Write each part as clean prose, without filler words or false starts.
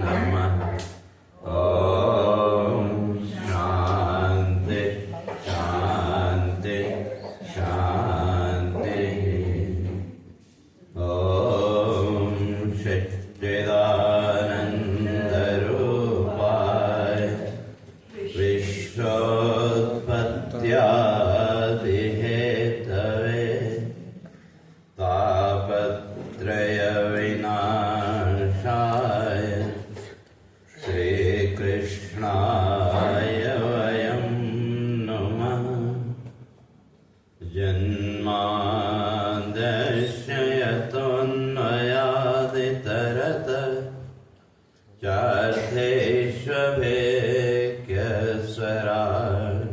नमः। ॐ शान्ति शान्ति शान्ति। ॐ सच्चिदानन्दरूपाय विश्वोत्पत्त्यादिहेतवे तापत्रयविनाशाय श्रीकृष्णाय वयं नमः। जन्माद्यस्य यतोऽन्वयादितरतश्चार्थेष्वभिज्ञस्वराट्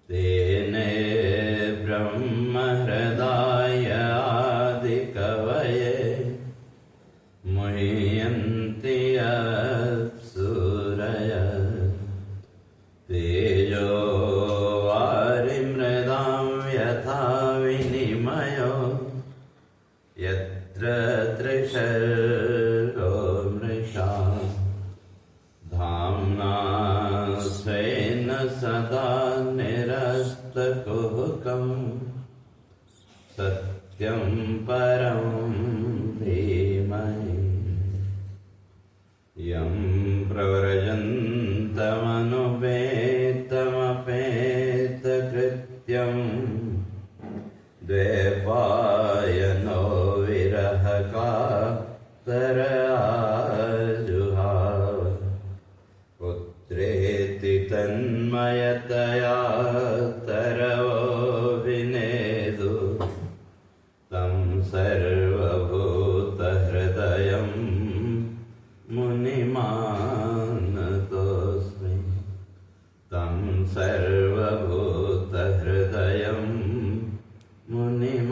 तेने ब्रह्महृदाय आदिकवये मुह्यन्ति यत्सूरयः। तेजो वारिमृदां यथा विनिमयो यत्र त्रिसर्गो मृषा धाम्ना स्वेन सदा निरस्तकुहकं सत्यं परं धीमहि। यं प्रव्रजन्तमनुपेतमपेतकृत्यं द्वैपायनो विरहकातराजुहाव पुत्रेति तन्मयतया तरवो विनेदु तं सर्वभूतहृदयं मुनिमानतोऽस्मि। तं सर्वभूतहृदयं मुनिमानतोऽस्मि।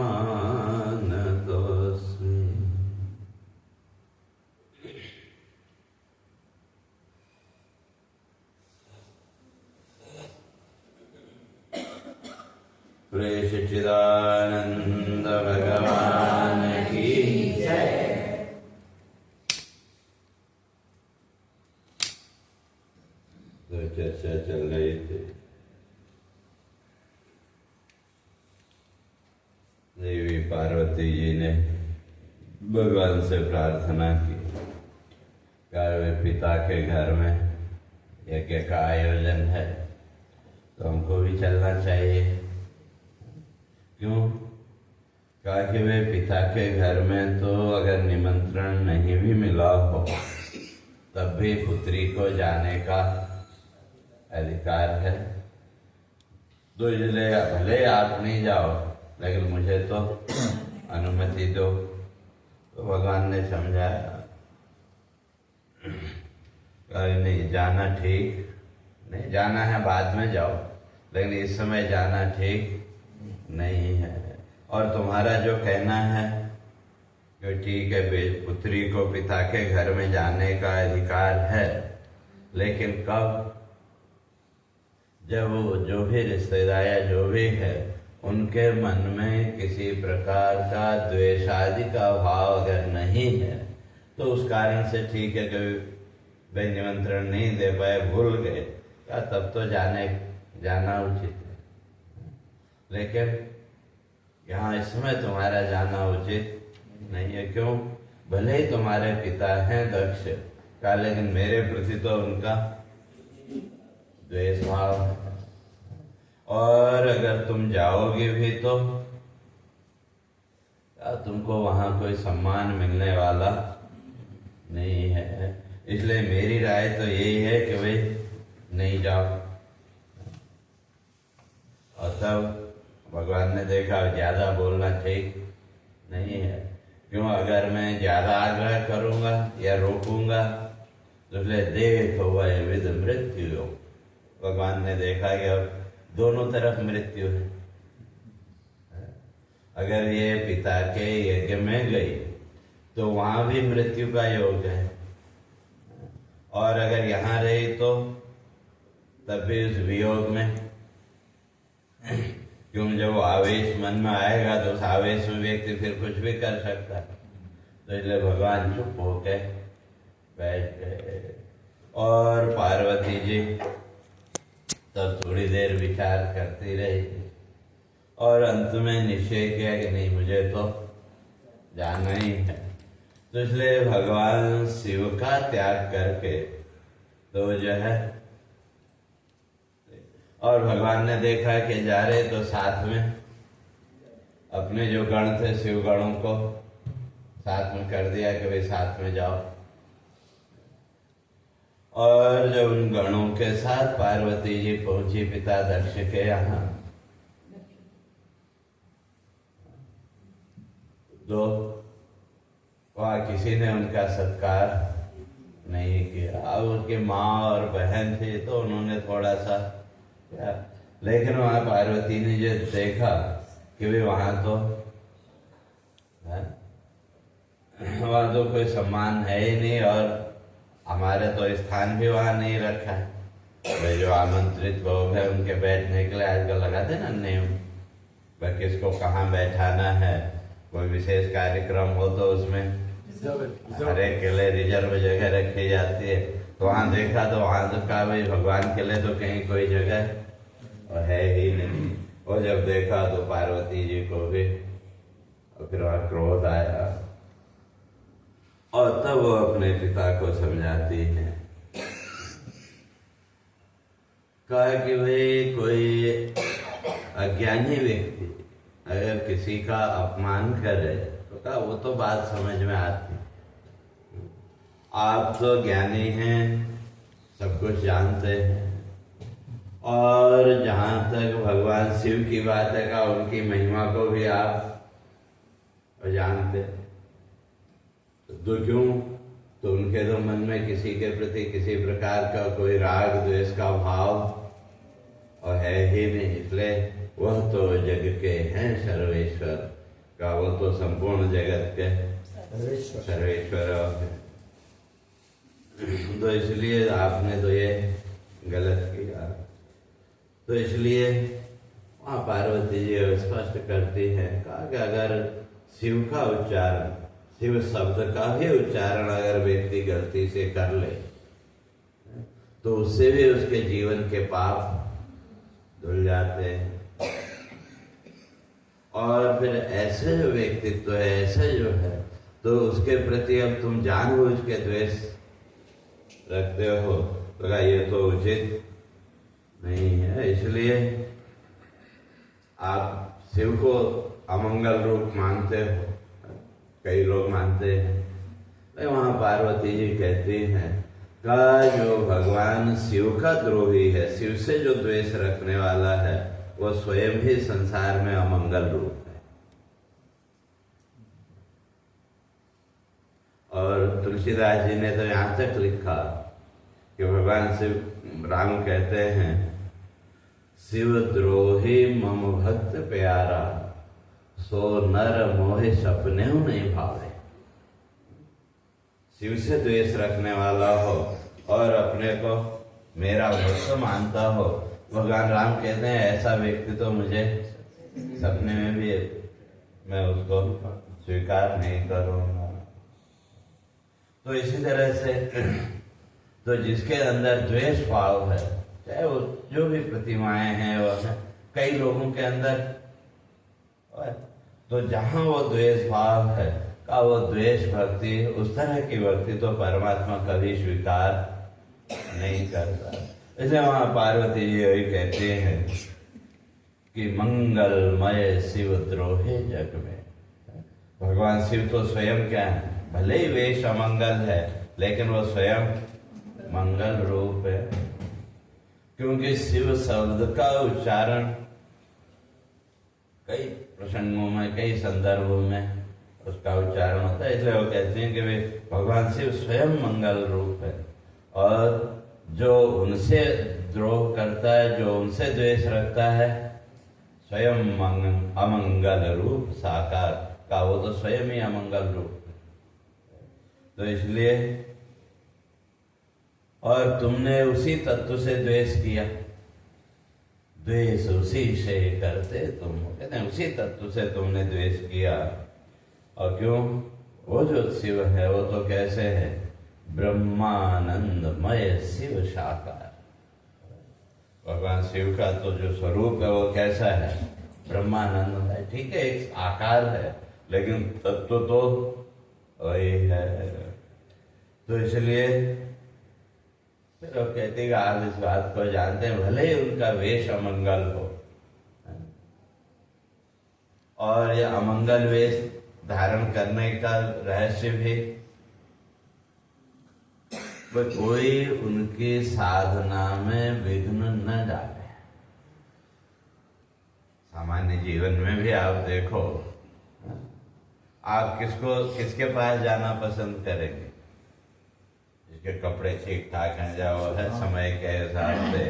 श्री सच्चिदानंद भगवान की जय। तो चर्चा चल रही थी देवी पार्वती जी ने भगवान से प्रार्थना की वे पिता के घर में यज्ञ का आयोजन है तो हमको भी चलना चाहिए। क्यों? कहा कि वे पिता के घर में तो अगर निमंत्रण नहीं भी मिला हो तब भी पुत्री को जाने का अधिकार है। तो इसलिए भले आप नहीं जाओ लेकिन मुझे तो अनुमति दो। तो भगवान ने समझाया नहीं जाना ठीक नहीं, जाना है बाद में जाओ लेकिन इस समय जाना ठीक नहीं है। और तुम्हारा जो कहना है कि ठीक है पुत्री को पिता के घर में जाने का अधिकार है, लेकिन कब? जब वो जो भी रिश्तेदार या जो भी है उनके मन में किसी प्रकार का द्वेष आदि का भाव अगर नहीं है तो उस कारण से ठीक है कि भाई निमंत्रण नहीं दे पाए, भूल गए, क्या तब तो जाना उचित है। लेकिन यहाँ इसमें तुम्हारा जाना उचित नहीं है। क्यों? भले ही तुम्हारे पिता हैं दक्ष का, लेकिन मेरे प्रति तो उनका द्वेष भाव है। और अगर तुम जाओगे भी तो तुमको वहां कोई सम्मान मिलने वाला नहीं है। इसलिए मेरी राय तो यही है कि भाई नहीं जाओ। और तब भगवान ने देखा ज्यादा बोलना ठीक नहीं है। क्यों? अगर मैं ज्यादा आग्रह करूंगा या रोकूंगा तो इसलिए देखो वह विध मृत्यु। भगवान ने देखा कि अब दोनों तरफ मृत्यु है। अगर ये पिता के यज्ञ में गई तो वहां भी मृत्यु का योग है, और अगर यहाँ रही तो तब भी उस वियोग में क्यों, जब वो आवेश मन में आएगा तो उस आवेश में व्यक्ति फिर कुछ भी कर सकता है। तो इसलिए भगवान चुप होके बैठ गए और पार्वती जी तब थोड़ी देर विचार करती रही और अंत में निश्चय किया कि नहीं, मुझे तो जाना ही है। तो इसलिए भगवान शिव का त्याग करके तो जो है, और भगवान ने देखा कि जा रहे तो साथ में अपने जो गण थे शिव गणों को साथ में कर दिया कि भाई साथ में जाओ। और जब उन गणों के साथ पार्वती जी पहुंची पिता दक्ष के यहाँ, तो वहाँ किसी ने उनका सत्कार नहीं किया। अब उनकी माँ और बहन थी तो उन्होंने थोड़ा सा क्या, लेकिन वहाँ पार्वती ने जो देखा कि भाई वहाँ तो कोई सम्मान है ही नहीं और हमारे तो स्थान भी वहाँ नहीं रखा है। भाई जो आमंत्रित लोग हैं उनके बैठने के लिए आजकल लगाते ना नियम, भाई किसको कहाँ बैठाना है, कोई विशेष कार्यक्रम हो तो उसमें हर एक के लिए रिजर्व जगह रखी जाती है। तो वहाँ देखा तो वहाँ तो कहा भाई भगवान के लिए तो कहीं कोई जगह और है ही नहीं। और जब देखा तो पार्वती जी को भी और फिर वहाँ क्रोध आया और तब वो अपने पिता को समझाती है, कहा कि भाई कोई अज्ञानी व्यक्ति अगर किसी का अपमान करे तो कहा वो तो बात समझ में आती, आप तो ज्ञानी हैं, सब कुछ जानते हैं, और जहां तक भगवान शिव की बात है का उनकी महिमा को भी आप जानते, तो क्यों, तो उनके तो मन में किसी के प्रति किसी प्रकार का कोई राग द्वेष का भाव और है ही नहीं। इसलिए वह तो जग के हैं सर्वेश्वर का, वो तो संपूर्ण जगत के सर्वेश्वर है। तो इसलिए आपने तो ये गलत किया। तो इसलिए वहाँ पार्वती जी स्पष्ट करती है, कहा कि अगर शिव का उच्चारण, शिव शब्द का ही उच्चारण अगर व्यक्ति गलती से कर ले तो उससे भी उसके जीवन के पाप धुल जाते हैं। और फिर ऐसे जो व्यक्तित्व है, ऐसे जो है, तो उसके प्रति अब तुम जानबूझ के द्वेष रखते हो, तो ये तो उचित नहीं है। इसलिए आप शिव को अमंगल रूप मानते हो, कई लोग मानते हैं। वहां पार्वती जी कहती हैं का जो भगवान शिव का द्रोही है, शिव से जो द्वेष रखने वाला है, वो स्वयं ही संसार में अमंगल रूप है। और तुलसीदास जी ने तो यहां तक लिखा कि भगवान शिव राम कहते हैं, शिव द्रोही मम भक्त प्यारा, सो नर मोहे सपने नहीं भावे। शिव से द्वेष रखने वाला हो और अपने को मेरा भक्त मानता हो, भगवान राम कहते हैं ऐसा व्यक्ति तो मुझे सपने में भी मैं उसको स्वीकार नहीं करूंगा। तो इसी तरह से तो जिसके अंदर द्वेष भाव है, चाहे वो जो भी प्रतिमाएं हैं वो है, कई लोगों के अंदर, तो जहां वो द्वेष भाव है का वो द्वेष भक्ति, उस तरह की भक्ति तो परमात्मा कभी स्वीकार नहीं करता। इसलिए वहां पार्वती जी यही कहते हैं कि मंगलमय शिव द्रोहे जग में। भगवान शिव तो स्वयं क्या है, भले ही वेश अमंगल है लेकिन वो स्वयं मंगल रूप है, क्योंकि शिव शब्द का उच्चारण कई प्रसंगों में, कई संदर्भों में उसका उच्चारण होता है। इसलिए वो कहते हैं कि वे भगवान शिव स्वयं मंगल रूप है, और जो उनसे द्रोह करता है, जो उनसे द्वेष रखता है, स्वयं अमंगल रूप साकार का, वो तो स्वयं ही अमंगल रूप है। तो इसलिए, और तुमने उसी तत्व से द्वेष किया द्वेष उसी से करते तुम, कहते हैं उसी तत्व से तुमने द्वेष किया। और क्यों? वो जो शिव है वो तो कैसे है? ब्रह्मानंदमय शिव साकार। भगवान शिव का तो जो स्वरूप है वो कैसा है? ब्रह्मानंद है। ठीक है, एक आकार है, लेकिन तत्व तो वही है। तो इसलिए फिर वो कहते हैं आप इस बात को जानते हैं, भले ही उनका वेश अमंगल हो, और यह अमंगल वेश धारण करने का रहस्य भी कोई उनकी साधना में विघ्न न डाले। सामान्य जीवन में भी आप देखो, आप किसके पास जाना पसंद करेंगे? जिसके कपड़े ठीक ठाक हैं, जाओ है समय के हिसाब से,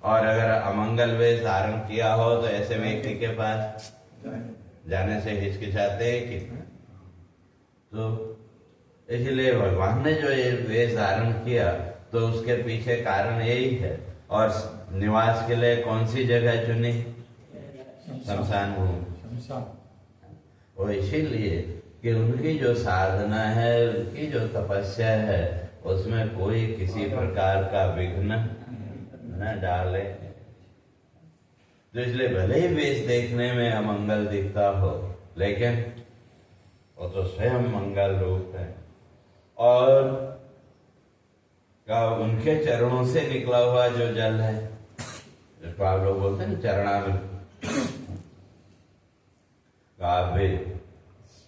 और अगर अमंगल वेश धारण किया हो तो ऐसे व्यक्ति के पास जाने से हिचकिचाते हैं कि तो इसलिए भगवान ने जो ये वेश धारण किया तो उसके पीछे कारण यही है। और निवास के लिए कौन सी जगह चुनी? शमशान भूमि। वो इसीलिए कि उनकी जो साधना है, उनकी जो तपस्या है, उसमें कोई किसी प्रकार का विघ्न न डाले। तो इसलिए भले ही वेश देखने में अमंगल दिखता हो, लेकिन वो तो स्वयं मंगल रूप है। और उनके चरणों से निकला हुआ जो जल है, जिसको आप लोग बोलते हैं चरणामृत, आप भी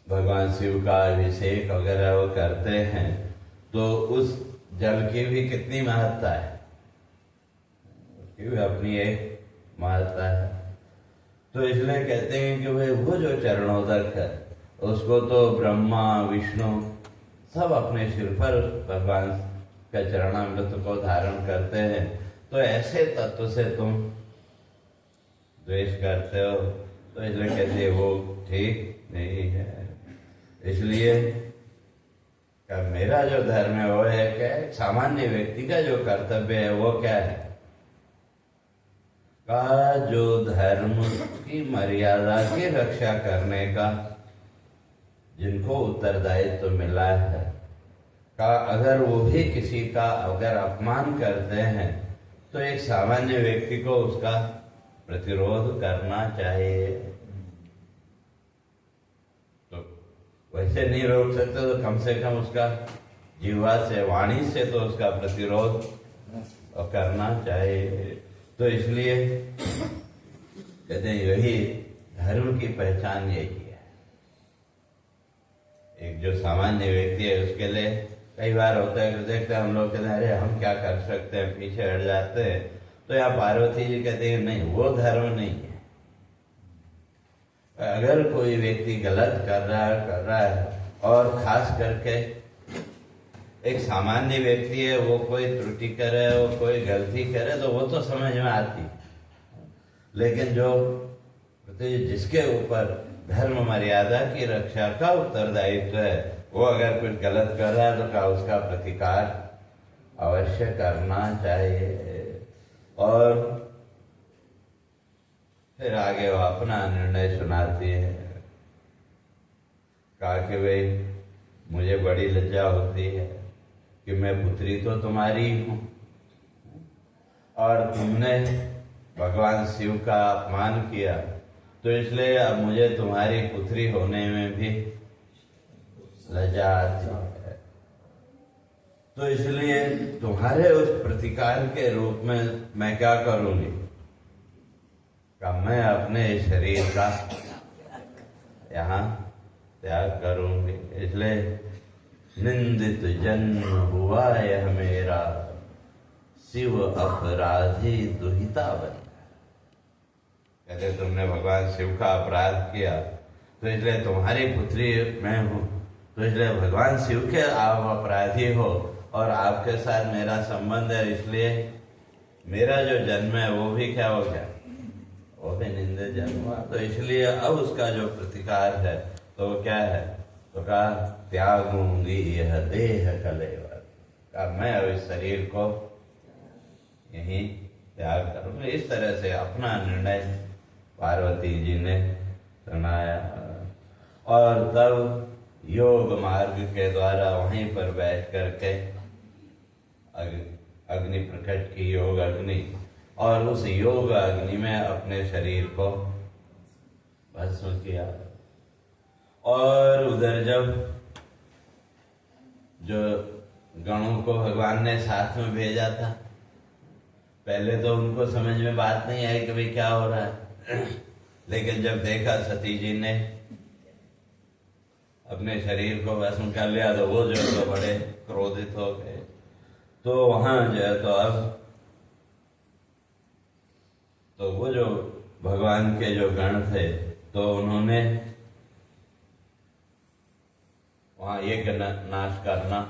भगवान शिव का अभिषेक वगैरह वो करते हैं, तो उस जल की भी कितनी महत्ता है, उसकी भी अपनी एक महत्ता है। तो इसलिए कहते हैं कि भाई वो जो चरणोदक है, उसको तो ब्रह्मा विष्णु सब अपने सिर पर भगवान का चरणामृत को धारण करते हैं। तो ऐसे तत्व से तुम द्वेष करते हो, तो इसलिए कहते हैं वो ठीक नहीं है। इसलिए मेरा जो धर्म है वो है क्या? सामान्य व्यक्ति का जो कर्तव्य है वो क्या है? का जो धर्म की मर्यादा की रक्षा करने का जिनको उत्तरदायित्व तो मिला है, का अगर वो भी किसी का अगर अपमान करते हैं तो एक सामान्य व्यक्ति को उसका प्रतिरोध करना चाहिए। तो वैसे नहीं रोक सकते तो कम से कम उसका जीवा से, वाणी से तो उसका प्रतिरोध करना चाहिए। तो इसलिए कहते हैं यही धर्म की पहचान यही है। एक जो सामान्य व्यक्ति है उसके लिए कई बार होता है कि देखते हैं हम लोग कहते हैं अरे हम क्या कर सकते हैं, पीछे हट जाते हैं। तो यहाँ पार्वती जी कहते हैं नहीं, वो धर्म नहीं है। अगर कोई व्यक्ति गलत कर रहा है और खास करके एक सामान्य व्यक्ति है, वो कोई त्रुटि करे, वो कोई गलती करे तो वो तो समझ में आती, लेकिन जो जिसके ऊपर धर्म मर्यादा की रक्षा का उत्तरदायित्व है, वो अगर कुछ गलत कर रहा है तो क्या उसका प्रतिकार अवश्य करना चाहिए। और फिर आगे वो अपना निर्णय सुनाती है। कहा कि भाई मुझे बड़ी लज्जा होती है कि मैं पुत्री तो तुम्हारी हूं और तुमने भगवान शिव का अपमान किया, तो इसलिए अब मुझे तुम्हारी पुत्री होने में भी लज्जा आती है। तो इसलिए तुम्हारे उस प्रतिकार के रूप में मैं क्या करूंगी? का मैं अपने शरीर का यहाँ त्याग करूंगी। इसलिए निंदित जन्म हुआ यह मेरा, शिव अपराधी दुहिता बन। कहते तुमने भगवान शिव का अपराध किया, तो इसलिए तुम्हारी पुत्री मैं हूं, तो इसलिए भगवान शिव के आप अपराधी हो और आपके साथ मेरा संबंध है, इसलिए मेरा जो जन्म है वो भी क्या हो गया? वो भी निंदित जन्म हुआ। तो इसलिए अब उसका जो प्रतिकार है तो क्या है? तो कहा त्यागूंगी यह देह कलेवर, का मैं अब इस शरीर को यहीं त्याग करूंगा। इस तरह से अपना निर्णय पार्वती जी ने सुनाया। और तब योग मार्ग के द्वारा वहीं पर बैठ करके अग्नि प्रकट की, योग अग्नि, और उस योग अग्नि में अपने शरीर को भस्म किया। और उधर जब जो गणों को भगवान ने साथ में भेजा था, पहले तो उनको समझ में बात नहीं आई कि भाई क्या हो रहा है लेकिन जब देखा सती जी ने अपने शरीर को भस्म कर लिया तो वो जो तो बड़े क्रोधित हो गए। तो वहां जो है तो अब तो वो जो भगवान के जो गण थे तो उन्होंने वहां यज्ञ नाश करना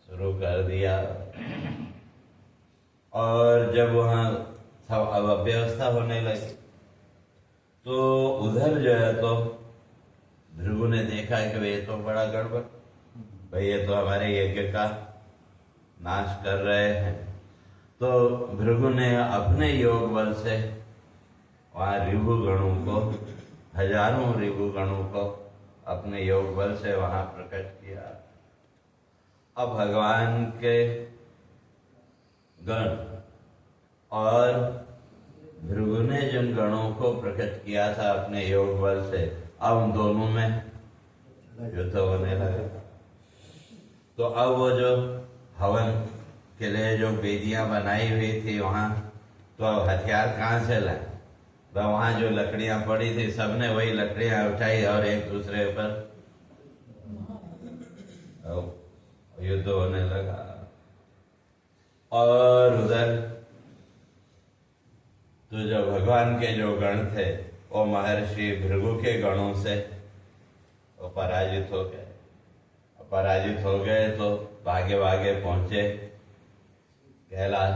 शुरू कर दिया। और जब वहां सब अब अव्यवस्था होने लगी तो उधर जो है तो भृगु ने देखा कि ये तो बड़ा गड़बड़, भाई ये तो हमारे यज्ञ का नाश कर रहे हैं। तो भृगु ने अपने योग बल से वहां ऋभु गणों को, हजारों ऋभु गणों को अपने योग बल से वहां प्रकट किया। अब भगवान के गण और भृगु ने जिन गणों को प्रकट किया था अपने योग बल से, अब उन दोनों में युद्ध होने लगा। तो अब वो जो हवन के लिए जो वेदियां बनाई हुई थी वहां, तो अब हथियार कहाँ से लाए? तो वहां जो लकड़ियां पड़ी थी सबने वही लकड़ियां उठाई और एक दूसरे पर युद्ध होने लगा। और उधर तो जो भगवान के जो गण थे वो महर्षि भृगु के गणों से वो पराजित हो गए। पराजित हो गए तो भागे भागे पहुंचे कैलाश,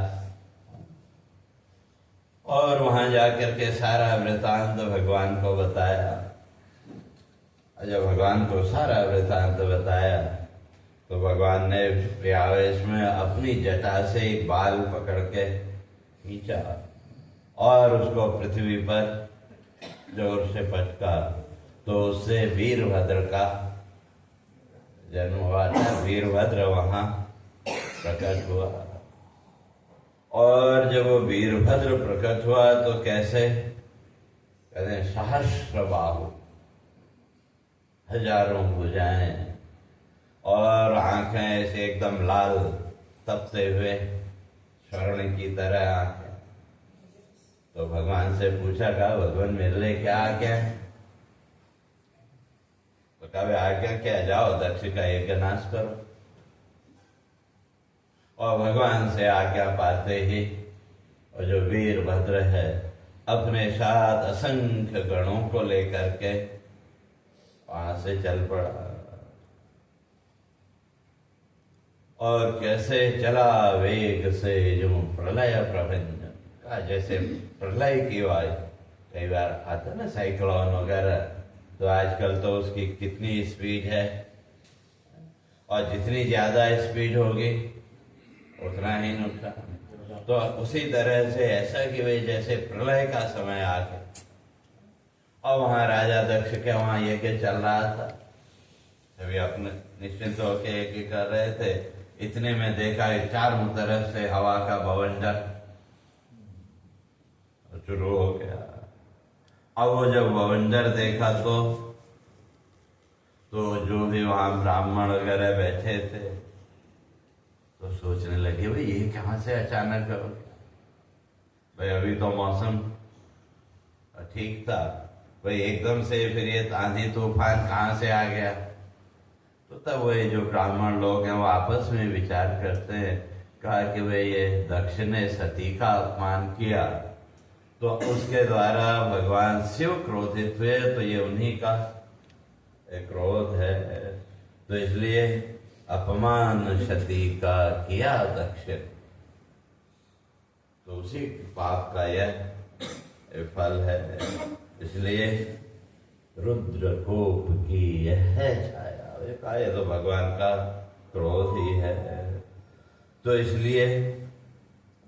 और वहां जाकर के सारा वृतांत भगवान को बताया। जब भगवान को सारा वृतांत बताया तो भगवान ने आवेश में अपनी जटा से एक बाल पकड़ के खींचा और उसको पृथ्वी पर जोर से पटका, तो उससे वीरभद्र का जन्म हुआ था। वीरभद्र वहां प्रकट हुआ। और जब वो वीरभद्र प्रकट हुआ तो कैसे कहते हैं, सहस्र बाहु, हजारों भुजाएं और आंखें ऐसे एकदम लाल तपते हुए स्वर्ण की तरह आंखें। तो भगवान से पूछा, कहा भगवान मेरे लिए क्या आज्ञा है? तो कहा आज्ञा क्या, जाओ दक्ष का यज्ञ नाश करो। और भगवान से आज्ञा पाते ही और जो वीरभद्र है अपने साथ असंख्य गणों को लेकर के वहां से चल पड़ा। और कैसे चला वेग से जो प्रलय प्रभंजन का, जैसे प्रलय की आवाज कई बार आता ना साइक्लोन वगैरह, तो आजकल तो उसकी कितनी स्पीड है, और जितनी ज्यादा स्पीड होगी उतना ही नुकसान। तो उसी तरह से ऐसा कि वे जैसे प्रलय का समय आ गया और वहां राजा दक्ष के वहां यज्ञ चल रहा था, अभी अपने निश्चिंत होकर यज्ञ कर रहे थे। इतने में देखा चारों तरफ से हवा का बवंडर शुरू हो गया। अब वो जब बवंडर देखा तो जो भी वहां ब्राह्मण वगैरह बैठे थे तो सोचने लगे, भाई ये कहां से अचानक हो गया? भाई अभी तो मौसम ठीक था, भाई एकदम से फिर ये आंधी तूफान कहां से आ गया? तो तब वही जो ब्राह्मण लोग हैं वो आपस में विचार करते हैं, कहा कि भाई ये दक्ष ने सती का अपमान किया तो उसके द्वारा भगवान शिव क्रोधित हुए, तो ये उन्हीं का क्रोध है, तो इसलिए अपमान सती का किया दक्ष, तो उसी पाप का यह फल है। इसलिए रुद्र कोप की यह छाया, ये तो भगवान का क्रोध ही है। तो इसलिए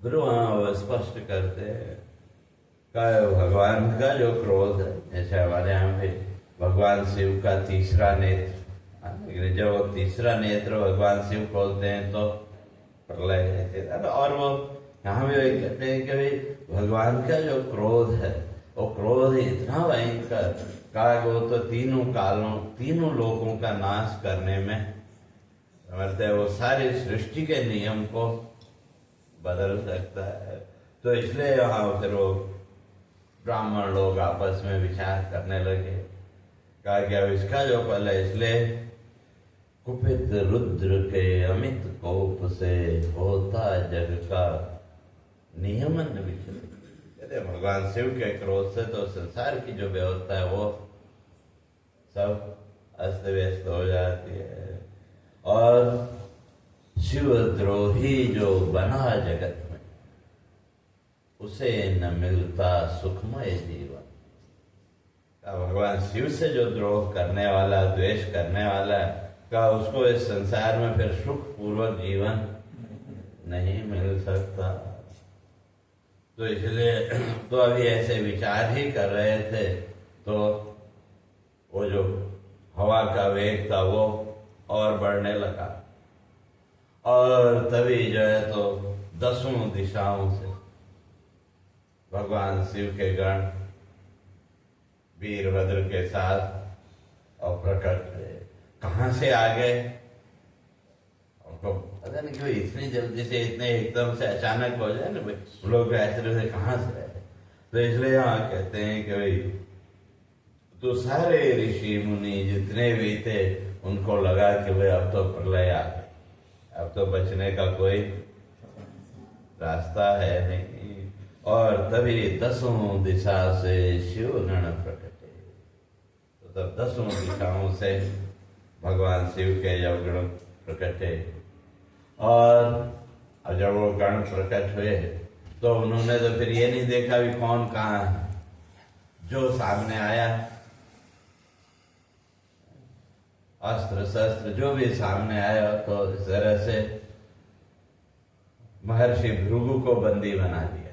फिर वहाँ वो स्पष्ट करते हैं का भगवान का जो क्रोध है, जैसे हमारे यहाँ पे भगवान शिव का तीसरा नेत्र, लेकिन जब वो तीसरा नेत्र भगवान शिव खोलते हैं तो प्रलय, और वो यहाँ भी वही कहते हैं कि भाई भगवान का जो क्रोध है वो क्रोध इतना भयंकर का वो तो तीनों कालों तीनों लोगों का नाश करने में समर्थ है, वो सारी सृष्टि के नियम को बदल सकता है। तो इसलिए यहाँ फिर वो ब्राह्मण लोग आपस में विचार करने लगे, कहा कि अब इसका जो फल है, इसलिए कुपित रुद्र के अमित कोप से होता जग का नियमन विचलित। कहते भगवान शिव के क्रोध से तो संसार की जो व्यवस्था है वो सब अस्त व्यस्त हो जाती है, और शिवद्रोही जो बना जगत में उसे न मिलता सुखमय जीवन। भगवान शिव से जो द्रोह करने वाला, द्वेष करने वाला का, उसको इस संसार में फिर सुख पूर्वक जीवन नहीं मिल सकता। तो इसलिए तो अभी ऐसे विचार ही कर रहे थे, तो वो जो हवा का वेग था वो और बढ़ने लगा, और तभी जो है तो 10 दिशाओं से भगवान शिव के गण वीरभद्र के साथ और प्रकट हुए। कहाँ से आ गए उनको पता नहीं, क्यों इतनी जल्दी से, इतने एकदम से अचानक हो जाए ना भाई, लोग ऐसे से कहाँ से आए। तो इसलिए यहाँ कहते हैं कि भाई तो सारे ऋषि मुनि जितने भी थे उनको लगा कि भाई अब तो प्रलय आ गई, अब तो बचने का कोई रास्ता है नहीं। और तभी 10 दिशा से शिव गण प्रकटे। तो तब 10 दिशाओं से भगवान शिव के जब गण प्रकटे, और जब वो गण प्रकट हुए तो उन्होंने तो फिर ये नहीं देखा भी कौन कहाँ है, जो सामने आया अस्त्र शस्त्र जो भी सामने आया, तो इस तरह से महर्षि भृगु को बंदी बना दिया।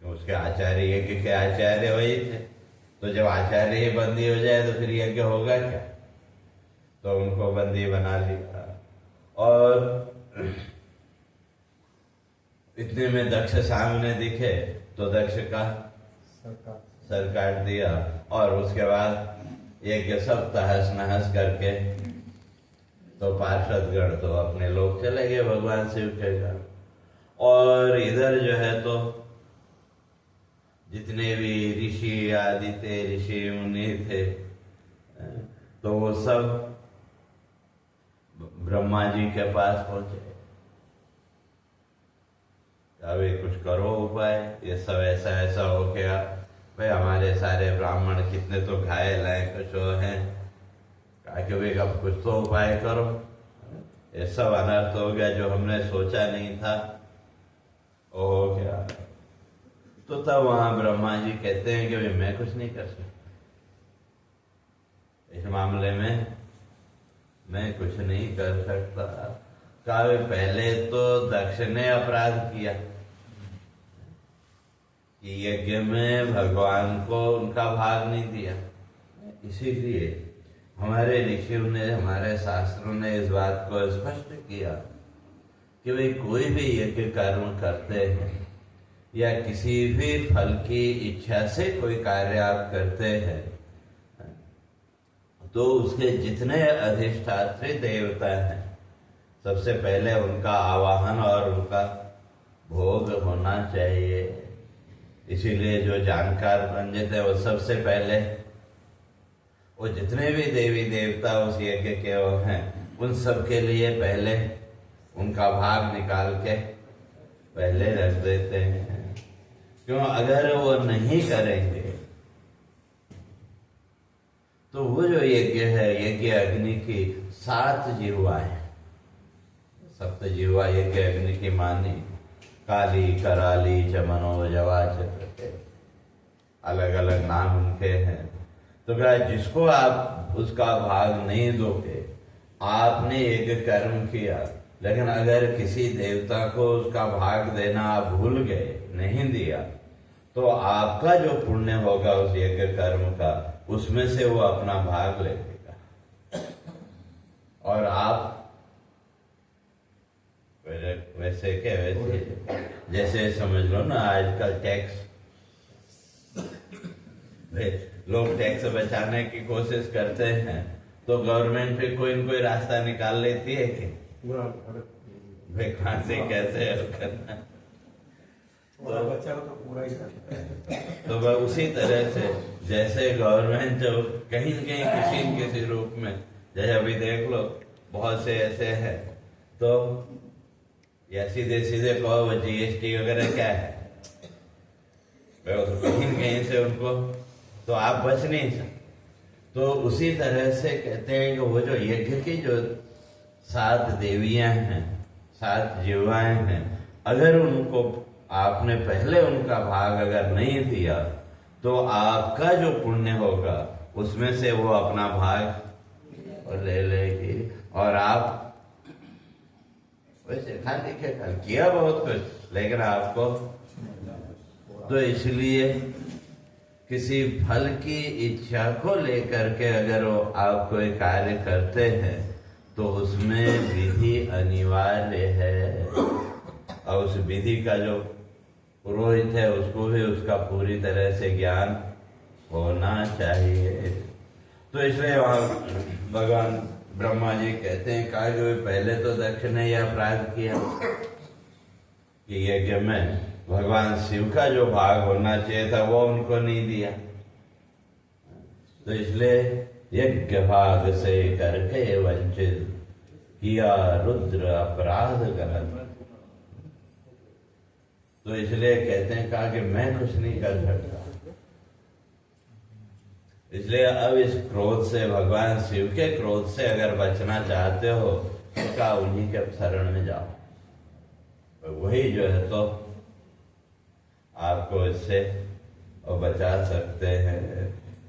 उसके आचार्य, यज्ञ के आचार्य वही थे, तो जब आचार्य ही बंदी हो जाए तो फिर यज्ञ होगा क्या। तो उनको बंदी बना लिया, और इतने में दक्ष सामने दिखे तो दक्ष का सर काट दिया, और उसके बाद यज्ञ सब तहस नहस करके तो पार्षदगण तो अपने लोग चले गए भगवान शिव के घर। और इधर जो है तो जितने भी ऋषि आदि थे, ऋषि मुनि थे, तो वो सब ब्रह्मा जी के पास पहुंचे। अभी कुछ करो उपाय, ये सब ऐसा ऐसा हो गया भाई, हमारे सारे ब्राह्मण कितने तो घायल हैं, कुछ हैं, कहा कि भाई अब कुछ तो उपाय करो, ये सब अनर्थ हो गया, जो हमने सोचा नहीं था वो हो गया। तो तब वहां ब्रह्मा जी कहते हैं कि भाई मैं कुछ नहीं कर सकता इस मामले में, मैं कुछ नहीं कर सकता। कहा पहले तो दक्ष ने अपराध किया कि यज्ञ में भगवान को उनका भाग नहीं दिया, इसीलिए हमारे ऋषियों ने, हमारे शास्त्रों ने इस बात को स्पष्ट किया कि भाई कोई भी यज्ञ कर्म करते हैं या किसी भी फल की इच्छा से कोई कार्य आप करते हैं, तो उसके जितने अधिष्ठात्री देवता हैं सबसे पहले उनका आवाहन और उनका भोग होना चाहिए। इसीलिए जो जानकार पंडित है वो सबसे पहले वो जितने भी देवी देवता उस यज्ञ के वो हैं उन सब के लिए पहले उनका भाग निकाल के पहले रख देते हैं। क्यों, अगर वो नहीं करेंगे तो वो जो यज्ञ है, यज्ञ अग्नि की 7 जिह्वाएं, सप्त जिह्वा यज्ञ अग्नि की मानी, काली, कराली, चमनो, जवा, चक्रते, अलग अलग नाम उनके हैं। तो क्या जिसको आप उसका भाग नहीं दोगे, आपने यज्ञ कर्म किया लेकिन अगर किसी देवता को उसका भाग देना आप भूल गए, नहीं दिया, तो आपका जो पुण्य होगा उस यज्ञ कर्म का, उसमें से वो अपना भाग ले लेगा। और आप वैसे क्या, वैसे जैसे समझ लो ना, आजकल टैक्स, लोग टैक्स बचाने की कोशिश करते हैं, तो गवर्नमेंट भी कोई न कोई रास्ता निकाल लेती है कि भाई कहां से कैसे करना। तो वह उसी तरह से जैसे गवर्नमेंट जो कहीं न कहीं किसी न किसी रूप में, जैसे अभी देख लो बहुत से ऐसे हैं, तो या सीधे सीधे कहो वो जीएसटी वगैरह क्या है, तो कहीं न कहीं से उनको, तो आप बच नहीं सकते। तो उसी तरह से कहते हैं कि वो जो यज्ञ की जो 7 देवियां हैं, 7 जीवाएं हैं, अगर उनको आपने पहले उनका भाग अगर नहीं दिया, तो आपका जो पुण्य होगा उसमें से वो अपना भाग और ले लेगी। और आप वैसे खाली किया बहुत कुछ, लेकिन आपको, तो इसलिए किसी फल की इच्छा को लेकर के अगर आप कोई कार्य करते हैं तो उसमें विधि अनिवार्य है, और उस विधि का जो पुरोहित है उसको भी उसका पूरी तरह से ज्ञान होना चाहिए। तो इसलिए वहाँ भगवान ब्रह्मा जी कहते हैं, कहा कि पहले तो दक्ष ने यह अपराध किया कि यज्ञ में भगवान शिव का जो भाग होना चाहिए था वो उनको नहीं दिया, तो इसलिए यज्ञ भाग से करके वंचित किया रुद्र अपराध गलत। तो इसलिए कहते हैं, कहा कि मैं कुछ नहीं कर सकता। इसलिए अब इस क्रोध से, भगवान शिव के क्रोध से अगर बचना चाहते हो तो क्या उन्हीं के शरण में जाओ, वही जो है तो आपको इससे बचा सकते हैं।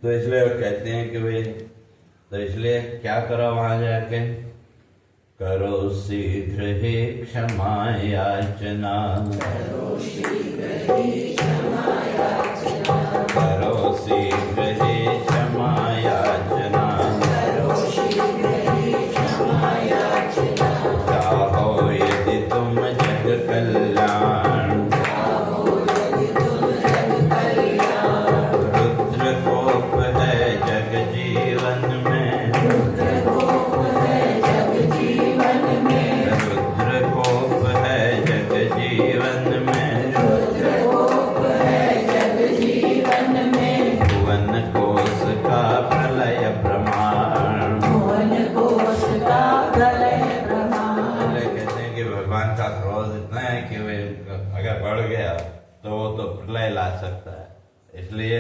तो इसलिए वो कहते हैं कि भाई, तो इसलिए क्या करो वहां जाके, करो शीघ्र ही क्षमा याचना, करो शीघ्र ही क्षमा याचना, करो शीघ्र ही क्षमा याचना, करो शीघ्र ही क्षमा याचना, चाहो यदि तुम जग कल्याण, चाहो यदि तुम जग कल्याण, रुद्र कोप है जग जीवन में, रुद्र कोप है जग जीवन में, रुद्र कोप है जग जीवन में, रुद्र कोप है जग जीवन में, भुवन कोश का प्रलय प्रमाण, भुवन कोश का प्रलय प्रमाण। कहते हैं कि भगवान का क्रोध इतना है कि वे अगर बढ़ गया तो वो तो प्रलय ला सकता है। इसलिए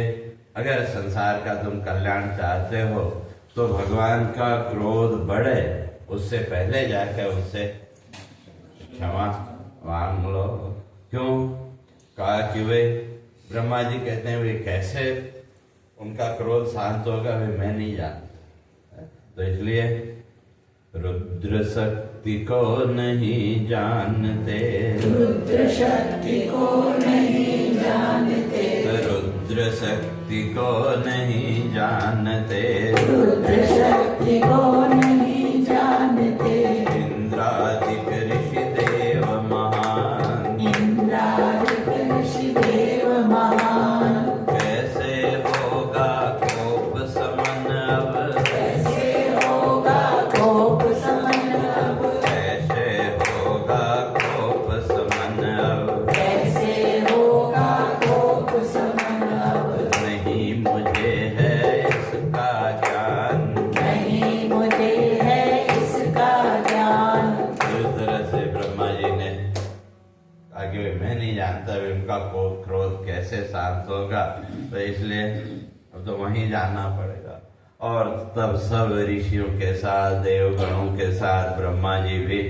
अगर संसार का तुम कल्याण चाहते हो तो भगवान का क्रोध बढ़े उससे पहले जाकर उससे क्षमा मांग लो। क्यों? कहा कि वे ब्रह्मा जी कहते हैं वे कैसे उनका क्रोध शांत होगा, वे मैं नहीं जानता। तो इसलिए रुद्र शक्ति को नहीं जानते, रुद्र शक्ति को नहीं जानते, रुद्र शक्ति को नहीं जानते, रुद्र शक्ति को नहीं जानते, इंद्रादिक ऋषि देव महान, इंद्रादिक ऋषि देव महान, कैसे होगा कोप समन अब, कैसे होगा कोप समन अब, कैसे होगा कोप समन अब, कैसे होगा कोप समन अब, नहीं मुझे है इसका ज्ञान, नहीं मुझे है इसका ज्ञान। इस तरह से ब्रह्मा जी ने आगे मैं नहीं जानता उनका क्रोध कैसे शांत होगा, तो इसलिए अब तो वहीं जाना पड़ेगा। और तब सब ऋषियों के साथ, देवगणों के साथ ब्रह्मा जी भी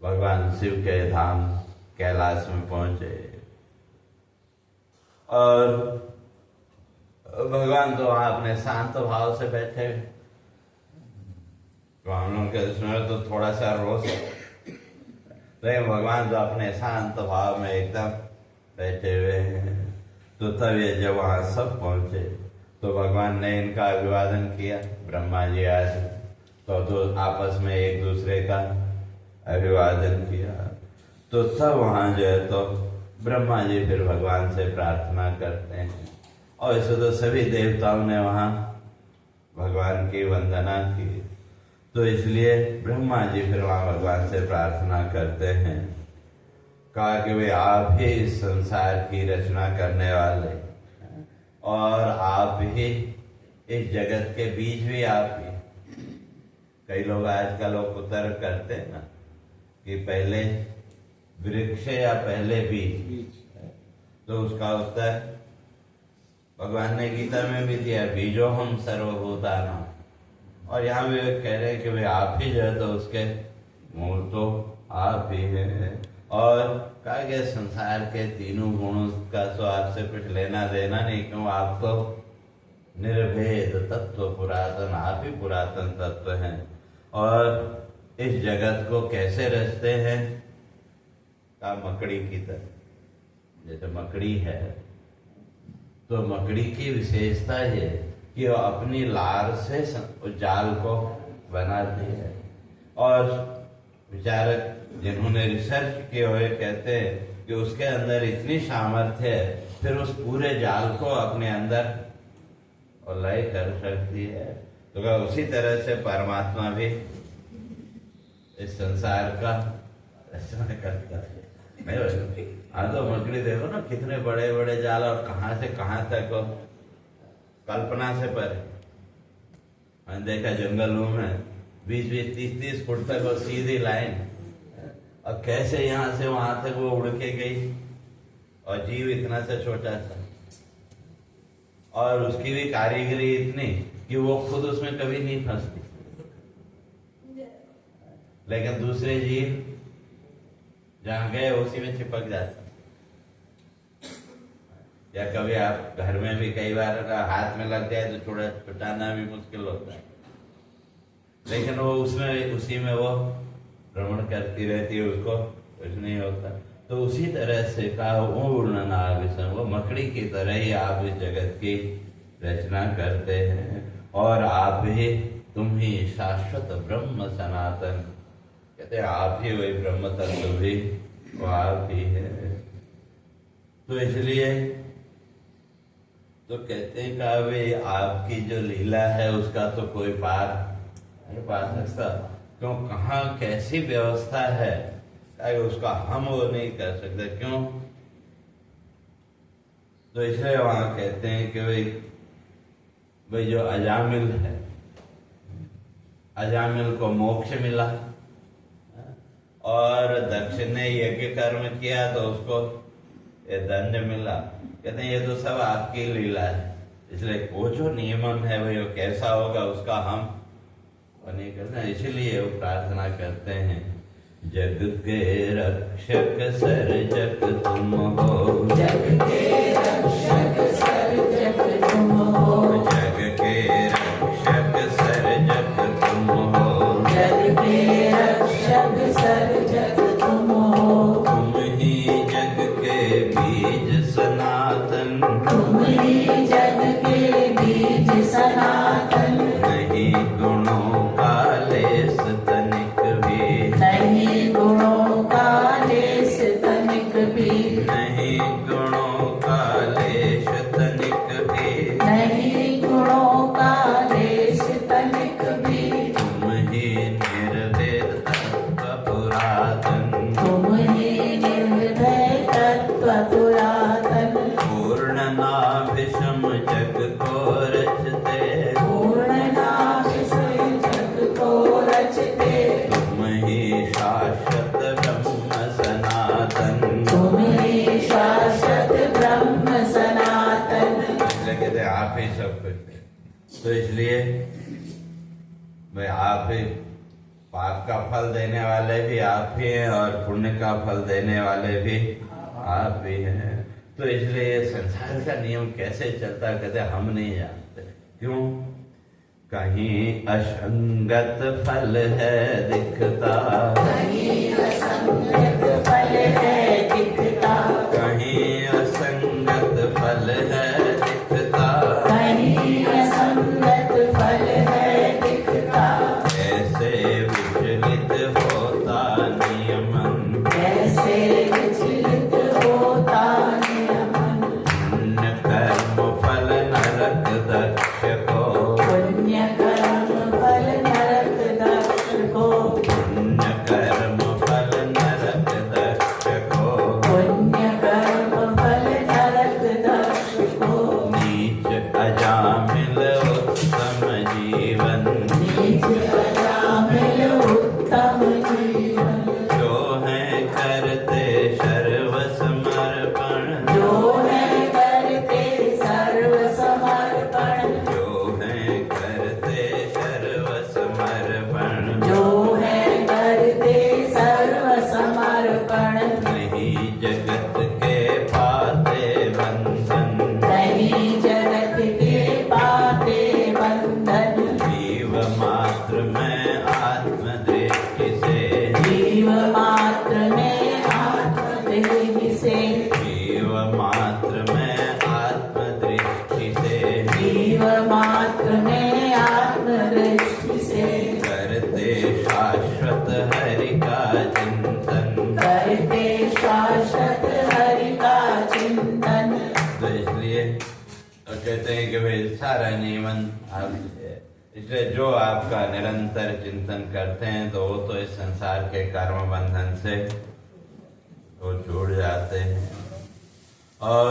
भगवान शिव के धाम कैलाश में पहुंचे। और भगवान तो वहां अपने शांत भाव से बैठे, तो हम लोग के उसमें तो थोड़ा सा रोष है, लेकिन भगवान जो अपने शांत भाव में एकदम बैठे हुए हैं। तो तब ये जब वहाँ सब पहुंचे तो भगवान ने इनका अभिवादन किया, ब्रह्मा जी आदि, तो आपस में एक दूसरे का अभिवादन किया। तो तब वहाँ जो है तो ब्रह्मा जी फिर भगवान से प्रार्थना करते हैं, और ऐसे तो सभी देवताओं ने वहाँ भगवान की वंदना की। तो इसलिए ब्रह्मा जी फिर वहाँ भगवान से प्रार्थना करते हैं, कहा कि वे आप ही इस संसार की रचना करने वाले, और आप ही इस जगत के बीज भी आप ही। कई लोग आजकल उत्तर करते हैं ना कि पहले वृक्ष या पहले बीज, तो उसका उत्तर भगवान ने गीता में भी दिया, बीजो हम सर्वभूतानां। और यहाँ भी वे कह रहे हैं कि भाई आप ही जो है तो उसके मूल तो आप ही हैं। और कहा गया संसार के तीनों गुणों का तो आपसे कुछ लेना देना नहीं, क्यों आप तो निर्भेद तत्व पुरातन, आप ही पुरातन तत्व हैं। और इस जगत को कैसे रचते हैं, का मकड़ी की तरह। जैसे मकड़ी है तो मकड़ी की विशेषता ये कि वो अपनी लार से जाल को बनाती है। और विचारक जिन्होंने रिसर्च किए हुए कहते हैं कि उसके अंदर इतनी सामर्थ्य है, फिर उस पूरे जाल को अपने अंदर लय कर सकती है। तो क्या उसी तरह से परमात्मा भी इस संसार का रचना करता है। नहीं, हाँ तो मकड़ी देखो ना, कितने बड़े बड़े जाल, और कहाँ से कहाँ तक कल्पना से पर। मैंने देखा जंगलों में 20-20, 30-30 फुट तक वो सीधी लाइन, और कैसे यहाँ से वहां तक वो उड़ के गई, और जीव इतना सा छोटा सा, और उसकी भी कारीगरी इतनी कि वो खुद उसमें कभी नहीं फंसती, लेकिन दूसरे जीव जहां गए उसी में चिपक जाते। या कभी आप घर में भी कई बार हाथ में लग जाए तो थोड़ा छुटाना भी मुश्किल होता है, लेकिन वो उसमें उसी में वो भ्रमण करती रहती है, उसको कुछ नहीं होता। तो उसी तरह से कहा ऊर्णनाभिसंग, वो मकड़ी की तरह ही आप इस जगत की रचना करते हैं, और आप ही, तुम ही शाश्वत ब्रह्म सनातन। कहते हैं आप ही वही ब्रह्म तत्व भी वो आप ही है। तो इसलिए तो कहते हैं कि वे आपकी जो लीला है उसका तो कोई पार नहीं पा सकता, क्यों, कहाँ कैसी व्यवस्था है, उसका हम वो नहीं कर सकते। क्यों, तो इसलिए वहां कहते हैं कि भाई जो अजामिल है, अजामिल को मोक्ष मिला, और दक्ष ने यज्ञ कर्म किया तो उसको ये दंड मिला। कहते हैं ये तो सब आपकी लीला है, इसलिए वो जो नियमन है भाई वो कैसा होगा उसका हम वो नहीं करते। इसलिए वो प्रार्थना करते हैं, जग के रक्षक सर्जक तुम हो, जग के रक्षक सर्जक तुम हो, जग के रक्षक सर्जक तुम हो, जग के रक्षक सर्जक तुम हो, तुम ही जग के बीज सनातन, तुम ही जग के बीज सनातन, नहीं गुणों का लेस तनिक भी, नहीं गुणों का लेस तनिक भी, नहीं गुणों का लेस तनिक भी, नहीं गुणों का लेस तनिक भी, तुम ही निर्भेद तत्व पुरातन, तुम ही निर्भय तत्व पुरातन, पूर्ण नाभिषम जग को रचते, पूर्णनाभ से जग को रचते, तुम ही शाश्वत ब्रह्म सनातन। तुम ही शाश्वत ब्रह्म सनातन। इसलिए कहते हैं आप ही सब कुछ है। तो इसलिए भाई आप ही, पाप का फल देने वाले भी आप ही हैं, और पुण्य का फल देने वाले भी आप ही हैं। तो इसलिए संसार का नियम कैसे चलता, कहते हम नहीं जानते। क्यों, कहीं असंगत फल है दिखता, कहीं असंगत फल है दिखता, कहीं असंगत फल है दिखता, कहीं असंगत फल है दिखता, ऐसे विचलित होता नियमन, कैसे विचलित होता नियमन, पुण्य कर्म फल नरक दक्ष को, पुण्य कर्म फल नरक दक्ष को, पुण्य कर्म फल नरक दक्ष को, पुण्य कर्म फल नरक दक्ष को, नीच अजामिल उत्तम जीवन, नीच अजामिल उत्तम जीवन, जो है करते सर्व समर्पण, जो है करते सर्व समर्पण, जो है करते सर्व समर्पण, जो है करते सर्व समर्पण, नहीं जगत के पाते बंधन, नहीं जगत के पाते बंधन, जीव मात्र में आत्मदृष्टि से, जीव मात्र में आत्मदृष्टि से, जीव मात्र में आत्मदृष्टि से, जीव मात्र में आत्मदृष्टि से, करते शाश्वत हरि का चिंतन, करते शाश्वत हरि का चिंतन। तो इसलिए तो कहते हैं कि भाई सारा नियमन आप, इसलिए जो आपका निरंतर चिंतन करते हैं तो वो तो इस संसार के कर्म बंधन से वो छूट जाते हैं। और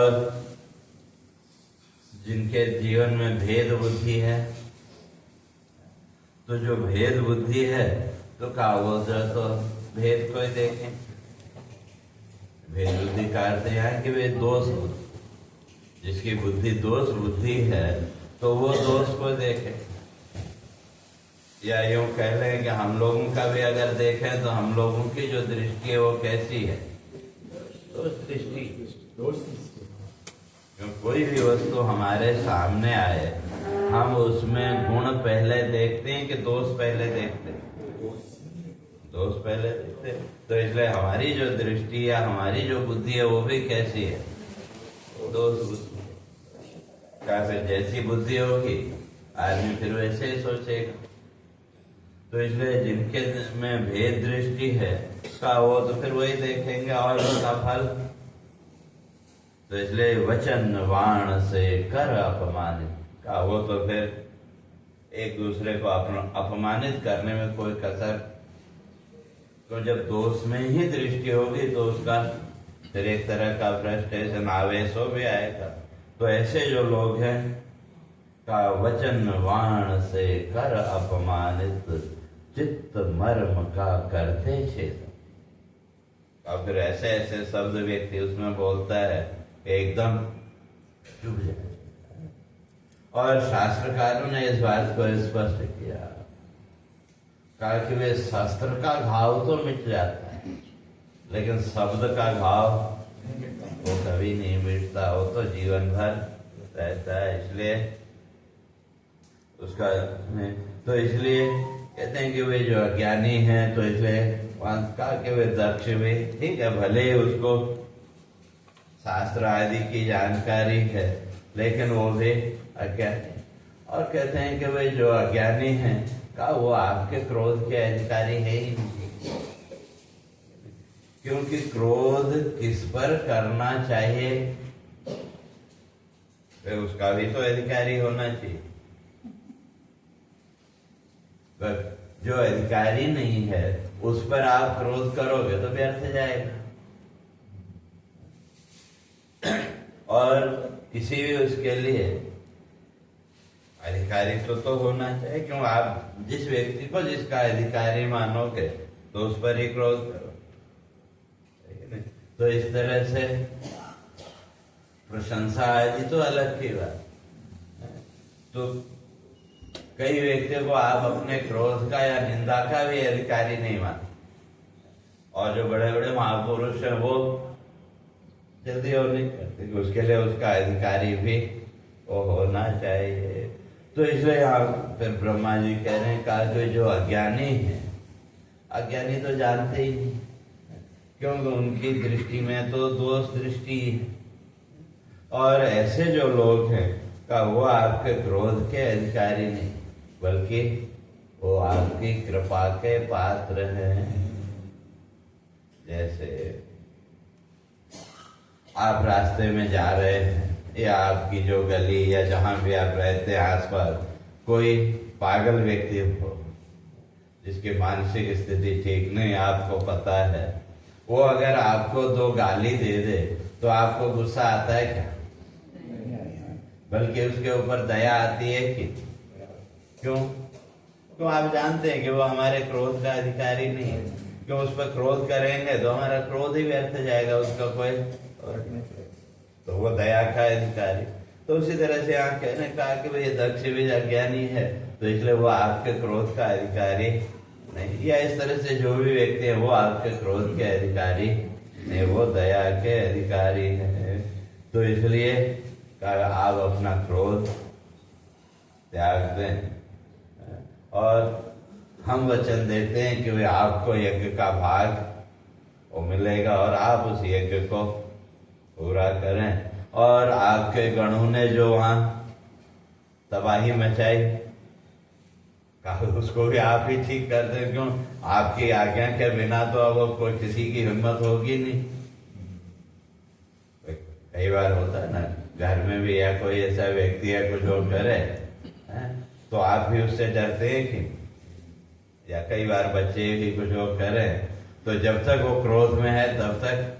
जिनके जीवन में भेद बुद्धि है, तो जो भेद बुद्धि है तो का वो तो भेद को ही देखें। भेद बुद्धि का अर्थ यहाँ कि वे दोष बुद्धि, जिसकी बुद्धि दोष बुद्धि है तो वो दोष को देखे। या यूं कह लें कि हम लोगों का भी अगर देखें तो हम लोगों की जो दृष्टि है वो कैसी है, दोष दृष्टि। क्यों कोई भी वस्तु हमारे सामने आए, हम उसमें गुण पहले देखते हैं कि दोष पहले देखते हैं? दोष पहले देखते हैं। तो इसलिए हमारी जो दृष्टि या हमारी जो बुद्धि है वो भी कैसी है, दोष बुद्धि। कैसे जैसी बुद्धि होगी आदमी फिर वैसे ही सोचेगा। तो इसलिए जिनके में भेद दृष्टि है का वो तो फिर वही देखेंगे और उसका फल। तो इसलिए वचन वाण से कर अपमानित का वो तो फिर एक दूसरे को अपमानित करने में कोई कसर। तो जब दोष में ही दृष्टि होगी तो उसका फिर एक तरह का फ्रस्ट्रेशन आवेश हो भी आएगा। तो ऐसे जो लोग हैं का वचन वाण से कर अपमानित, चित्त मर्म का करते छेद। और फिर ऐसे ऐसे शब्द व्यक्ति उसमें बोलता है कि एकदम चुप जाए। और शास्त्रकारों ने इस बात को स्पष्ट किया, कहा कि वे शस्त्र का घाव तो मिट जाता है लेकिन शब्द का घाव वो कभी नहीं मिटता, वो तो जीवन भर रहता है। इसलिए उसका तो इसलिए कहते हैं कि वे जो अज्ञानी हैं, तो इसलिए कहा कि वे दक्ष भी ठीक है, भले ही उसको शास्त्र आदि की जानकारी है लेकिन वो भी अज्ञानी। और कहते हैं कि वे जो अज्ञानी हैं का वो आपके क्रोध के अधिकारी है ही नहीं, क्योंकि क्रोध किस पर करना चाहिए तो उसका भी तो अधिकारी होना चाहिए। पर जो अधिकारी नहीं है उस पर आप क्रोध करोगे तो व्यर्थ जाएगा। और किसी भी उसके लिए अधिकारी तो होना चाहिए, क्यों आप जिस व्यक्ति को जिसका अधिकारी मानोगे तो उस पर ही क्रोध करो। तो इस तरह से प्रशंसा आदि तो अलग की बात। तो कई व्यक्तियों को आप अपने क्रोध का या निंदा का भी अधिकारी नहीं मानते, और जो बड़े बड़े महापुरुष हैं वो जल्दी और नहीं करते, उसके लिए उसका अधिकारी भी वो होना चाहिए। तो इसलिए यहाँ फिर ब्रह्मा जी कह रहे हैं कहा कि जो अज्ञानी है, अज्ञानी तो जानते ही नहीं, क्योंकि उनकी दृष्टि में तो दोष दृष्टि है। और ऐसे जो लोग हैं का वो आपके क्रोध के अधिकारी नहीं, बल्कि वो आपकी कृपा के पात्र हैं। जैसे आप रास्ते में जा रहे हैं, या आपकी जो गली या जहां भी आप रहते हैं आसपास कोई पागल व्यक्ति हो जिसकी मानसिक स्थिति ठीक नहीं, आपको पता है, वो अगर आपको दो गाली दे दे तो आपको गुस्सा आता है क्या? बल्कि उसके ऊपर दया आती है कि क्यों? तो आप जानते हैं कि वो हमारे क्रोध का अधिकारी नहीं है। क्यों उस पर क्रोध करेंगे तो हमारा क्रोध ही व्यर्थ जाएगा, उसका कोई तो वो दया का अधिकारी। तो उसी तरह से यहाँ कहने कहा कि भाई दक्ष भी अज्ञानी है, तो इसलिए वो आपके क्रोध का अधिकारी नहीं, या इस तरह से जो भी व्यक्ति है वो आपके क्रोध के अधिकारी नहीं, वो दया के अधिकारी है। तो इसलिए आप अपना क्रोध त्याग दें, और हम वचन देते हैं कि वे आपको यज्ञ का भाग वो मिलेगा और आप उस यज्ञ को पूरा करें। और आपके गणों ने जो वहां तबाही मचाई, उसको भी आप ही ठीक कर दें। क्यों? आपकी आज्ञा के बिना तो अब कोई किसी की हिम्मत होगी नहीं। कई बार होता है ना, घर में भी या कोई ऐसा व्यक्ति है कुछ और करे तो आप भी उससे डरते हैं कि, या कई बार बच्चे भी कुछ और करें तो जब तक वो क्रोध में है तब तक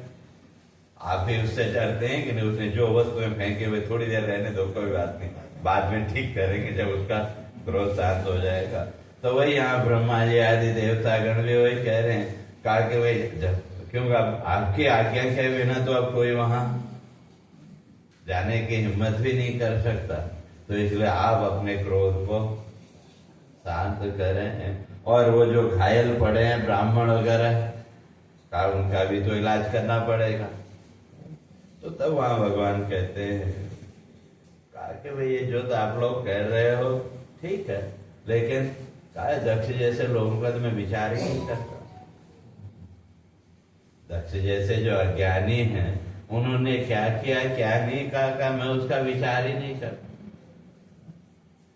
आप भी उससे डरते हैं कि नहीं, उसने जो वस्तुएं फेंके हुए थोड़ी देर रहने दो, कोई बात नहीं, बाद में ठीक करेंगे जब उसका क्रोध शांत हो जाएगा। तो वही यहाँ ब्रह्मा जी आदि देवता गण भी वही कह रहे हैं, कहा कि वही क्योंकि आपकी आज्ञा के बिना तो अब कोई वहां जाने की हिम्मत भी नहीं कर सकता। तो इसलिए आप अपने क्रोध को शांत करें। और वो जो घायल पड़े हैं ब्राह्मण वगैरह का, उनका भी तो इलाज करना पड़ेगा। तो तब वहां भगवान कहते हैं कहा कि भाई ये जो तो आप लोग कह रहे हो ठीक है, लेकिन कहा दक्ष जैसे लोगों का तो मैं विचार ही नहीं करता। दक्ष जैसे जो अज्ञानी हैं उन्होंने क्या किया क्या नहीं कहा मैं उसका विचार ही नहीं करता।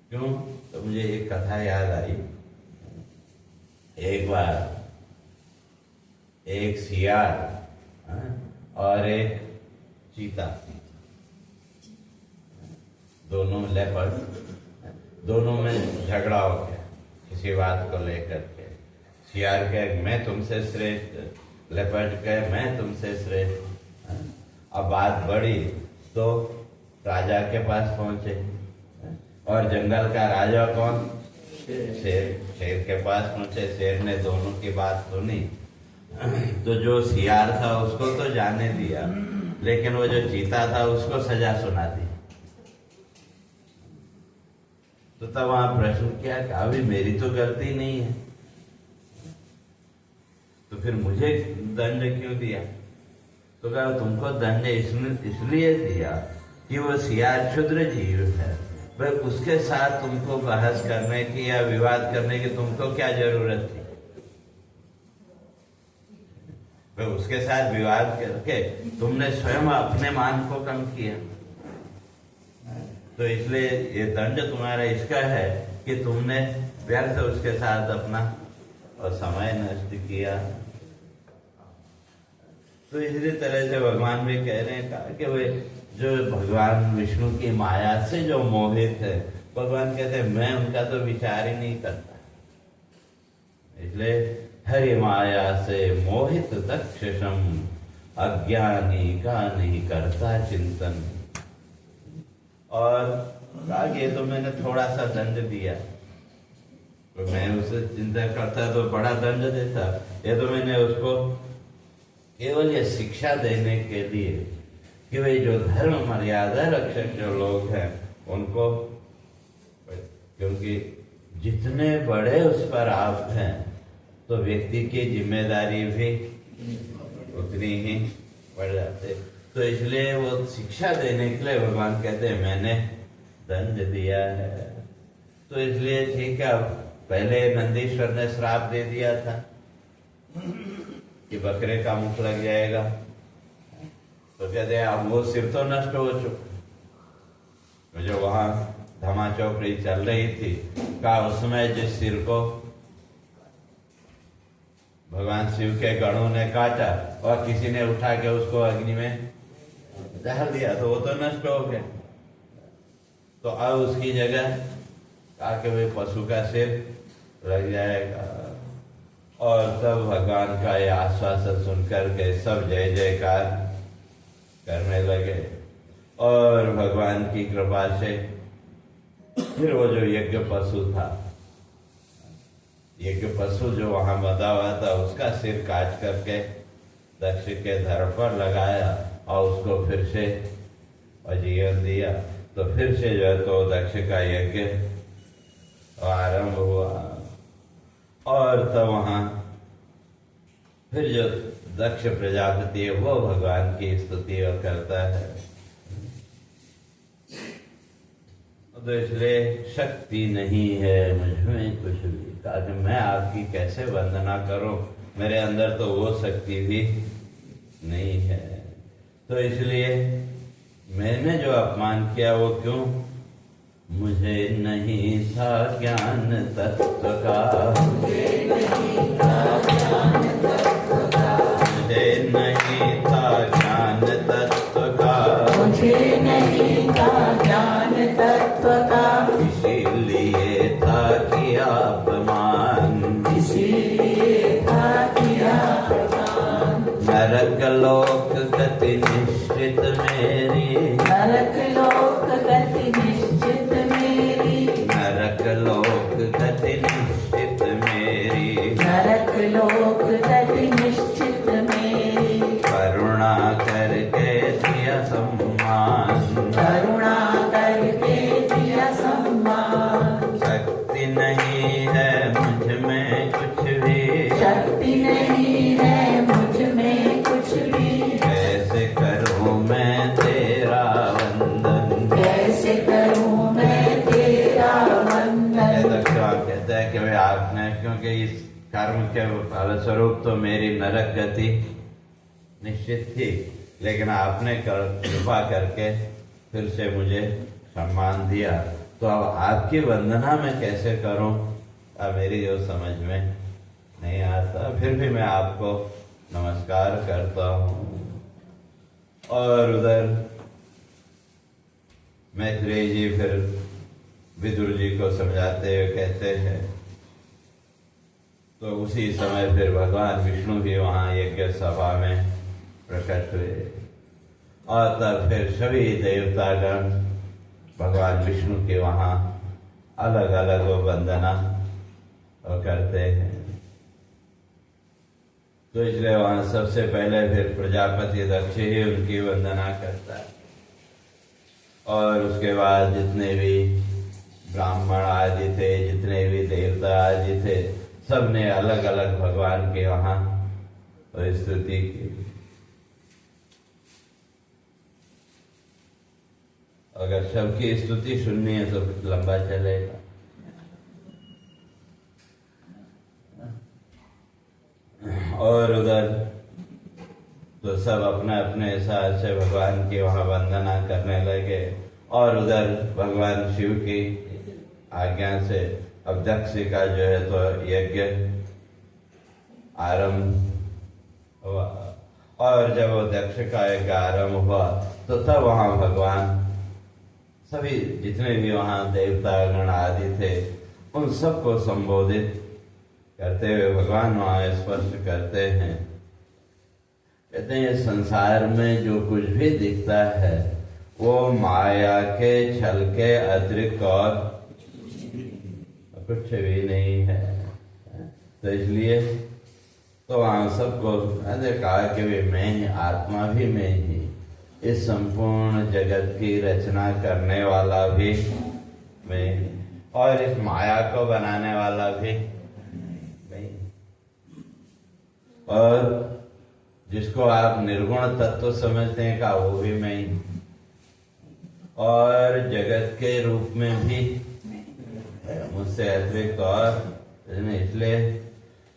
क्यों? तो मुझे एक कथा याद आई। एक बार एक सियार और एक चीता, दोनों लेपर्ड, दोनों में झगड़ा हो गया किसी बात को लेकर के। सियार कहे मैं तुमसे श्रेष्ठ, लेपर्ड कहे मैं तुमसे श्रेष्ठ। अब बात बढ़ी तो राजा के पास पहुंचे, और जंगल का राजा कौन? शेर। शेर के पास पहुंचे, शेर ने दोनों की बात सुनी। तो जो सियार था उसको तो जाने दिया, लेकिन वो जो चीता था उसको सजा सुना दी। तो तब वहां प्रश्न किया कि अभी मेरी तो गलती नहीं है, तो फिर मुझे दंड क्यों दिया? तो कहा तुमको दंड इसलिए दिया कि वो सियार क्षुद्र जीव है, भाई उसके साथ तुमको बहस करने की या विवाद करने की तुमको क्या जरूरत थी? भाई उसके साथ विवाद करके तुमने स्वयं अपने मान को कम किया। तो इसलिए ये दंड तुम्हारा इसका है कि तुमने व्यर्थ उसके साथ अपना और समय नष्ट किया। तो इसी तरह से भगवान भी कह रहे हैं कहा कि वे जो भगवान विष्णु की माया से जो मोहित है, भगवान कहते हैं मैं उनका तो विचार ही नहीं करता। इसलिए हरि माया से मोहित दक्षम, अज्ञानी का नहीं करता चिंतन। और कहा ये तो मैंने थोड़ा सा दंड दिया, तो मैं उसे चिंता करता तो बड़ा दंड देता। ये तो मैंने उसको केवल ये शिक्षा देने के लिए कि वे जो धर्म मर्यादा रक्षक जो लोग हैं उनको, क्योंकि जितने बड़े उस पर आप हैं तो व्यक्ति की जिम्मेदारी भी उतनी ही बढ़ जाती। तो इसलिए वो शिक्षा देने के लिए भगवान कहते हैं मैंने दंड दिया है। तो इसलिए ठीक है, पहले नंदीश्वर ने श्राप दे दिया था कि बकरे का मुख लग जाएगा, तो कहते हैं अब वो सिर तो नष्ट हो चुका। जो वहां धमा चौकड़ी चल रही थी का उसमें जिस सिर को भगवान शिव के गणों ने काटा और किसी ने उठा के उसको अग्नि में डाल दिया तो वो तो नष्ट हो गया। तो अब उसकी जगह आके वे पशु का सिर लग जाएगा। और तब भगवान का ये आश्वासन सुनकर के सब जय जयकार करने लगे। और भगवान की कृपा से फिर वो जो यज्ञ पशु था, यज्ञ पशु जो वहां बंधा हुआ था, उसका सिर काट करके दक्ष के धड़ पर लगाया और उसको फिर से जीवन दिया। तो फिर से जो है तो दक्ष का यज्ञ आरंभ हुआ। और तब वहां फिर जो दक्ष प्रजापति है वो भगवान की स्तुति करता है। तो इसलिए शक्ति नहीं है मुझमें कुछ भी, ताकि मैं आपकी कैसे वंदना करूं, मेरे अंदर तो वो शक्ति भी नहीं है। तो इसलिए मैंने जो अपमान किया वो क्यों? मुझे नहीं था ज्ञान तत्व का, मुझे नहीं था ज्ञान तत्व का, मुझे नहीं था ज्ञान तत्व का, मुझे नहीं था ज्ञान तत्व का। इसीलिए था किया अपमान, इसीलिए था किया अपमान। नरक लोक गति निश्चित मेरी, नरक लोक गति निश्चित मेरी, नरक लोक गति निश्चित मेरी, नरक लोक गति निश्चित मेरी। करुणा करके दिया सम्मान, करुणा करके दिया सम्मान। शक्ति नहीं है मुझ में कुछ भी, शक्ति नहीं है मुझ में कुछ भी। कैसे करूं मैं तेरा वंदन, कैसे करूं मैं तेरा वंदन। कहता है कि भाई आपने, क्योंकि इस कर्म के फलस्वरूप तो मेरी नरक गति निश्चित थी, लेकिन आपने कृपा करके फिर से मुझे सम्मान दिया। तो अब आपकी वंदना मैं कैसे करूं, अब मेरी जो समझ में नहीं आता। फिर भी मैं आपको नमस्कार करता हूं। और उधर मैत्रेय जी फिर विदुर जी को समझाते हुए कहते हैं, तो उसी समय फिर भगवान विष्णु भी वहां यज्ञ सभा में प्रकट हुए। और तब फिर सभी देवतागण भगवान विष्णु के वहां अलग अलग वंदना करते हैं। तो इसलिए वहां सबसे पहले फिर प्रजापति दक्ष ही उनकी वंदना करता है। और उसके बाद जितने भी ब्राह्मण आदि थे, जितने भी देवता आदि थे, सब ने अलग अलग भगवान के वहां स्तुति की। अगर सबकी स्तुति सुननी है तो लंबा चलेगा। और उधर तो सब अपने अपने हिसाब से भगवान की वहां वंदना करने लगे। और उधर भगवान शिव की आज्ञा से अब दक्ष का जो है तो यज्ञ आरंभ हुआ। और जब वो दक्ष का यज्ञ आरंभ हुआ तो तब वहां भगवान सभी जितने भी वहां देवता गण आदि थे उन सबको संबोधित करते हुए भगवान वहां स्पष्ट करते हैं, कहते हैं संसार में जो कुछ भी दिखता है वो माया के छल के अतिरिक्त और कुछ भी नहीं है। तो इसलिए तो वहां सबको कहा कि वे मैं ही, आत्मा भी मैं ही, इस संपूर्ण जगत की रचना करने वाला भी मैं, और इस माया को बनाने वाला भी मैं, और जिसको आप निर्गुण तत्व समझते हैं का वो भी मैं ही, और जगत के रूप में भी मुझसे अतिरिक्त और इसलिए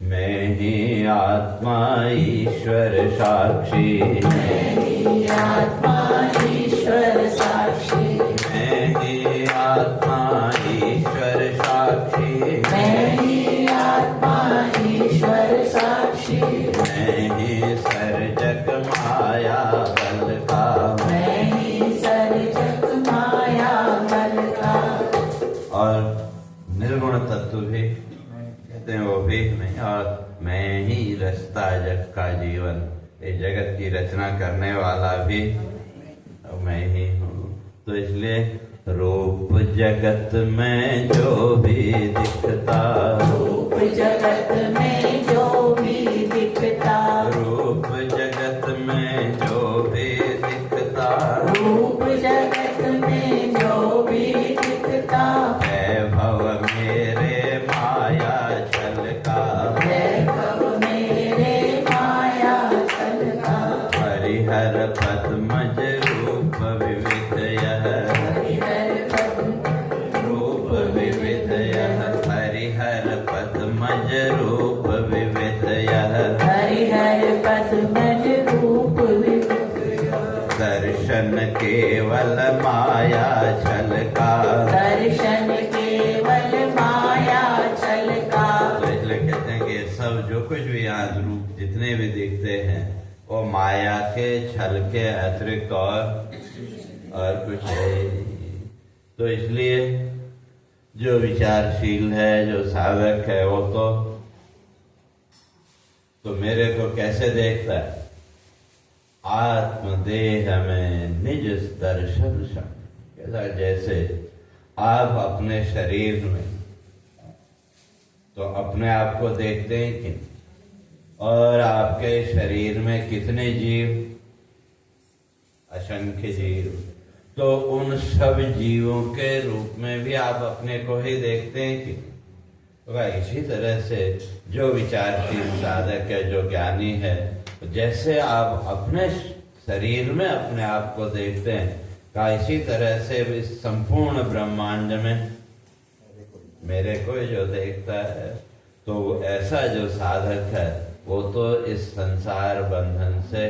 मैं ही आत्मा ईश्वर साक्षी, मैं ही आत्मा ईश्वर साक्षी, मैं ही आत्मा ईश्वर साक्षी, मैं ही आत्मा ईश्वर साक्षी, मैं ही सर्जक माया बल का, मैं ही सर्जक माया बल का। और निर्गुण तत्व भी कहते हैं वो भी नहीं, और मैं ही रचता जग का जीवन, ये जगत की रचना करने वाला भी मैं ही हूँ। तो इसलिए रूप जगत में जो भी दिखता, रूप जगत में जो भी दिखता, रूप जगत में जो भी दिखता, रूप जगत में जो भी दिखता, वैभव मेरे माया छल का, वैभव मेरे माया छल का, हरिहर पद्मज रूप विविध यह, हरिहर रूप विविध यह, हरिहर पद्मज रूप विविध यह, हरिहर पद्मज रूप विविध, दर्शन केवल माया छल का, दर्शन केवल माया छल का। तो इसलिए कहते हैं कि सब जो कुछ भी यहाँ रूप जितने भी दिखते हैं वो माया के छल के अतिरिक्त और कुछ है ही नहीं। तो इसलिए जो विचारशील है, जो साधक है, वो तो मेरे को कैसे देखता है? आत्मदेह में निज दर्शन कैसा, जैसे आप अपने शरीर में तो अपने आप को देखते हैं कि, और आपके शरीर में कितने जीव, असंख्य जीव, तो उन सब जीवों के रूप में भी आप अपने को ही देखते हैं कि। तो इसी तरह से जो विचारशील साधक है, जो ज्ञानी है, जैसे आप अपने शरीर में अपने आप को देखते हैं, का इसी तरह से इस संपूर्ण ब्रह्मांड में मेरे को जो देखता है। तो ऐसा जो साधक है वो तो इस संसार बंधन से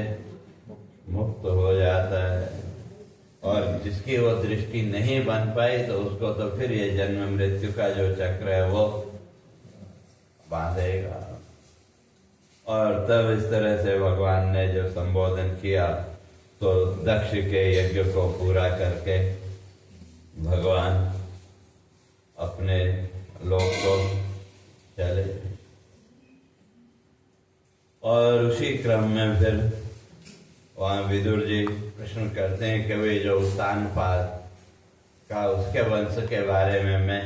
मुक्त हो जाता है, और जिसकी वो दृष्टि नहीं बन पाई तो उसको तो फिर ये जन्म मृत्यु का जो चक्र है वो बांधेगा। और तब इस तरह से भगवान ने जो संबोधन किया, तो दक्ष के यज्ञ को पूरा करके भगवान अपने लोक को चले, और उसी क्रम में फिर वहाँ विदुर जी प्रश्न करते हैं कि वे जो उत्तानपाद का उसके वंश के बारे में मैं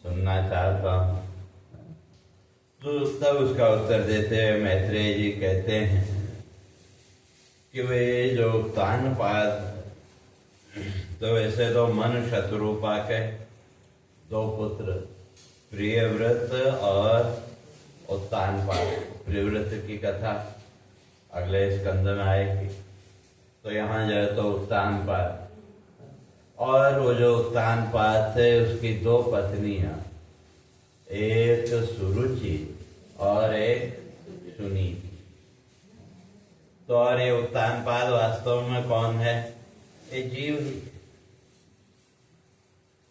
सुनना चाहता हूँ। तो तब उसका उत्तर देते हुए मैत्रेय जी कहते हैं कि वे जो उत्तानपाद, तो वैसे तो मनु शत्रुपा के दो पुत्र प्रियव्रत और उत्तानपाद, प्रियव्रत की कथा अगले स्कंद में आएगी। तो यहाँ जो है तो उत्तानपाद, और वो जो उत्तानपाद थे उसकी दो पत्नियां, एक सुरुचि और एक सुनीति। तो और ये उत्तानपाद वास्तव में कौन है? ये जीव ही।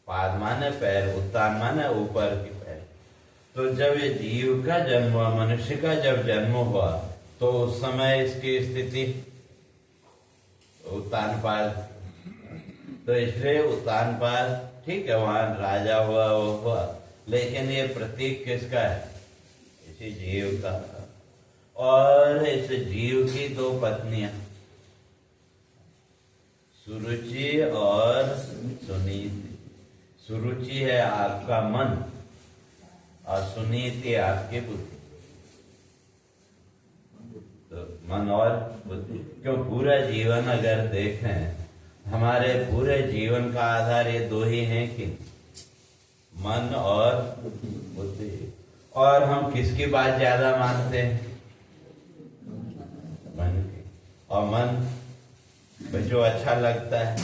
पाद माने पैर, उत्तान माने ऊपर की पैर। तो जब ये जीव का जन्म हुआ, मनुष्य का जब जन्म हुआ, तो उस समय इसकी स्थिति उत्तानपाद। तो इसलिए उत्तानपाद ठीक है, वहां राजा हुआ, वो हुआ, लेकिन ये प्रतीक किसका है? इसी जीव का। और इस जीव की दो पत्नियां, सुरुचि और सुनीति। सुरुचि है आपका मन और सुनीति आपकी बुद्धि। तो मन और बुद्धि, क्यों पूरा जीवन अगर देखें, हमारे पूरे जीवन का आधार ये दो ही हैं कि मन और बुद्धि। और हम किसकी बात ज्यादा मानते हैं? मन की। और मन जो अच्छा लगता है,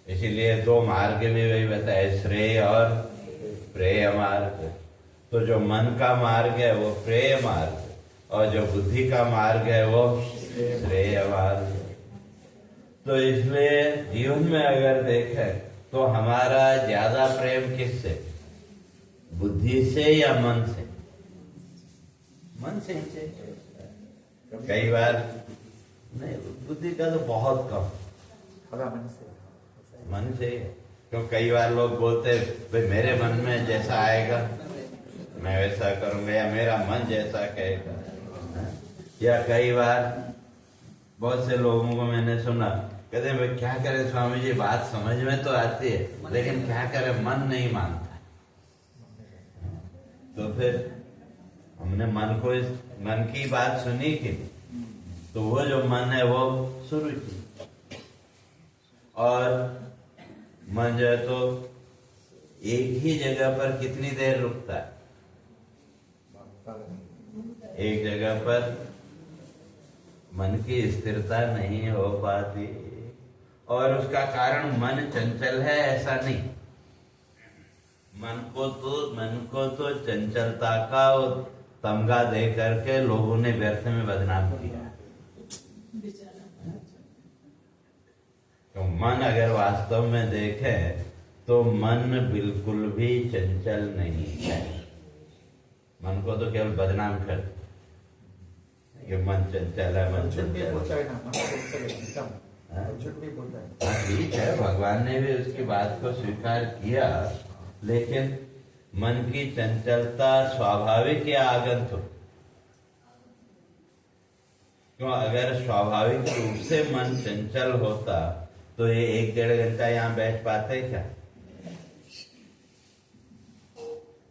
इसीलिए दो मार्ग भी वही बताए, श्रेय और प्रेय मार्ग। तो जो मन का मार्ग है वो प्रेय मार्ग, और जो बुद्धि का मार्ग है वो श्रेय मार्ग। तो इसलिए जीवन में अगर देखें तो हमारा ज्यादा प्रेम किससे, बुद्धि से या मन से? मन से। कई बार नहीं, बुद्धि का तो बहुत कम, मन से। तो कई बार लोग बोलते हैं भाई मेरे मन में जैसा आएगा मैं वैसा करूंगा, या मेरा मन जैसा कहेगा। या कई बार बहुत से लोगों को मैंने सुना कहते हैं भाई क्या करें स्वामी जी, बात समझ में तो आती है लेकिन क्या करें मन नहीं मानता। तो फिर हमने मन की बात सुनी कि तो वो जो मन है वो शुरू की, और मन जो है तो एक ही जगह पर कितनी देर रुकता है? एक जगह पर मन की स्थिरता नहीं हो पाती, और उसका कारण मन चंचल है ऐसा नहीं। मन को तो चंचलता का तमगा दे करके लोगों ने व्यर्थ में बदनाम किया। तो मन अगर वास्तव में देखें तो मन बिल्कुल भी चंचल नहीं है। मन को तो केवल बदनाम कर, ये मन चंचल है, मन चंचल है। ठीक है, भगवान ने भी उसकी बात को स्वीकार किया, लेकिन मन की चंचलता स्वाभाविक या आगंतुक? क्यों, अगर स्वाभाविक रूप से मन चंचल होता तो ये 1-1.5 घंटा यहाँ बैठ पाते क्या?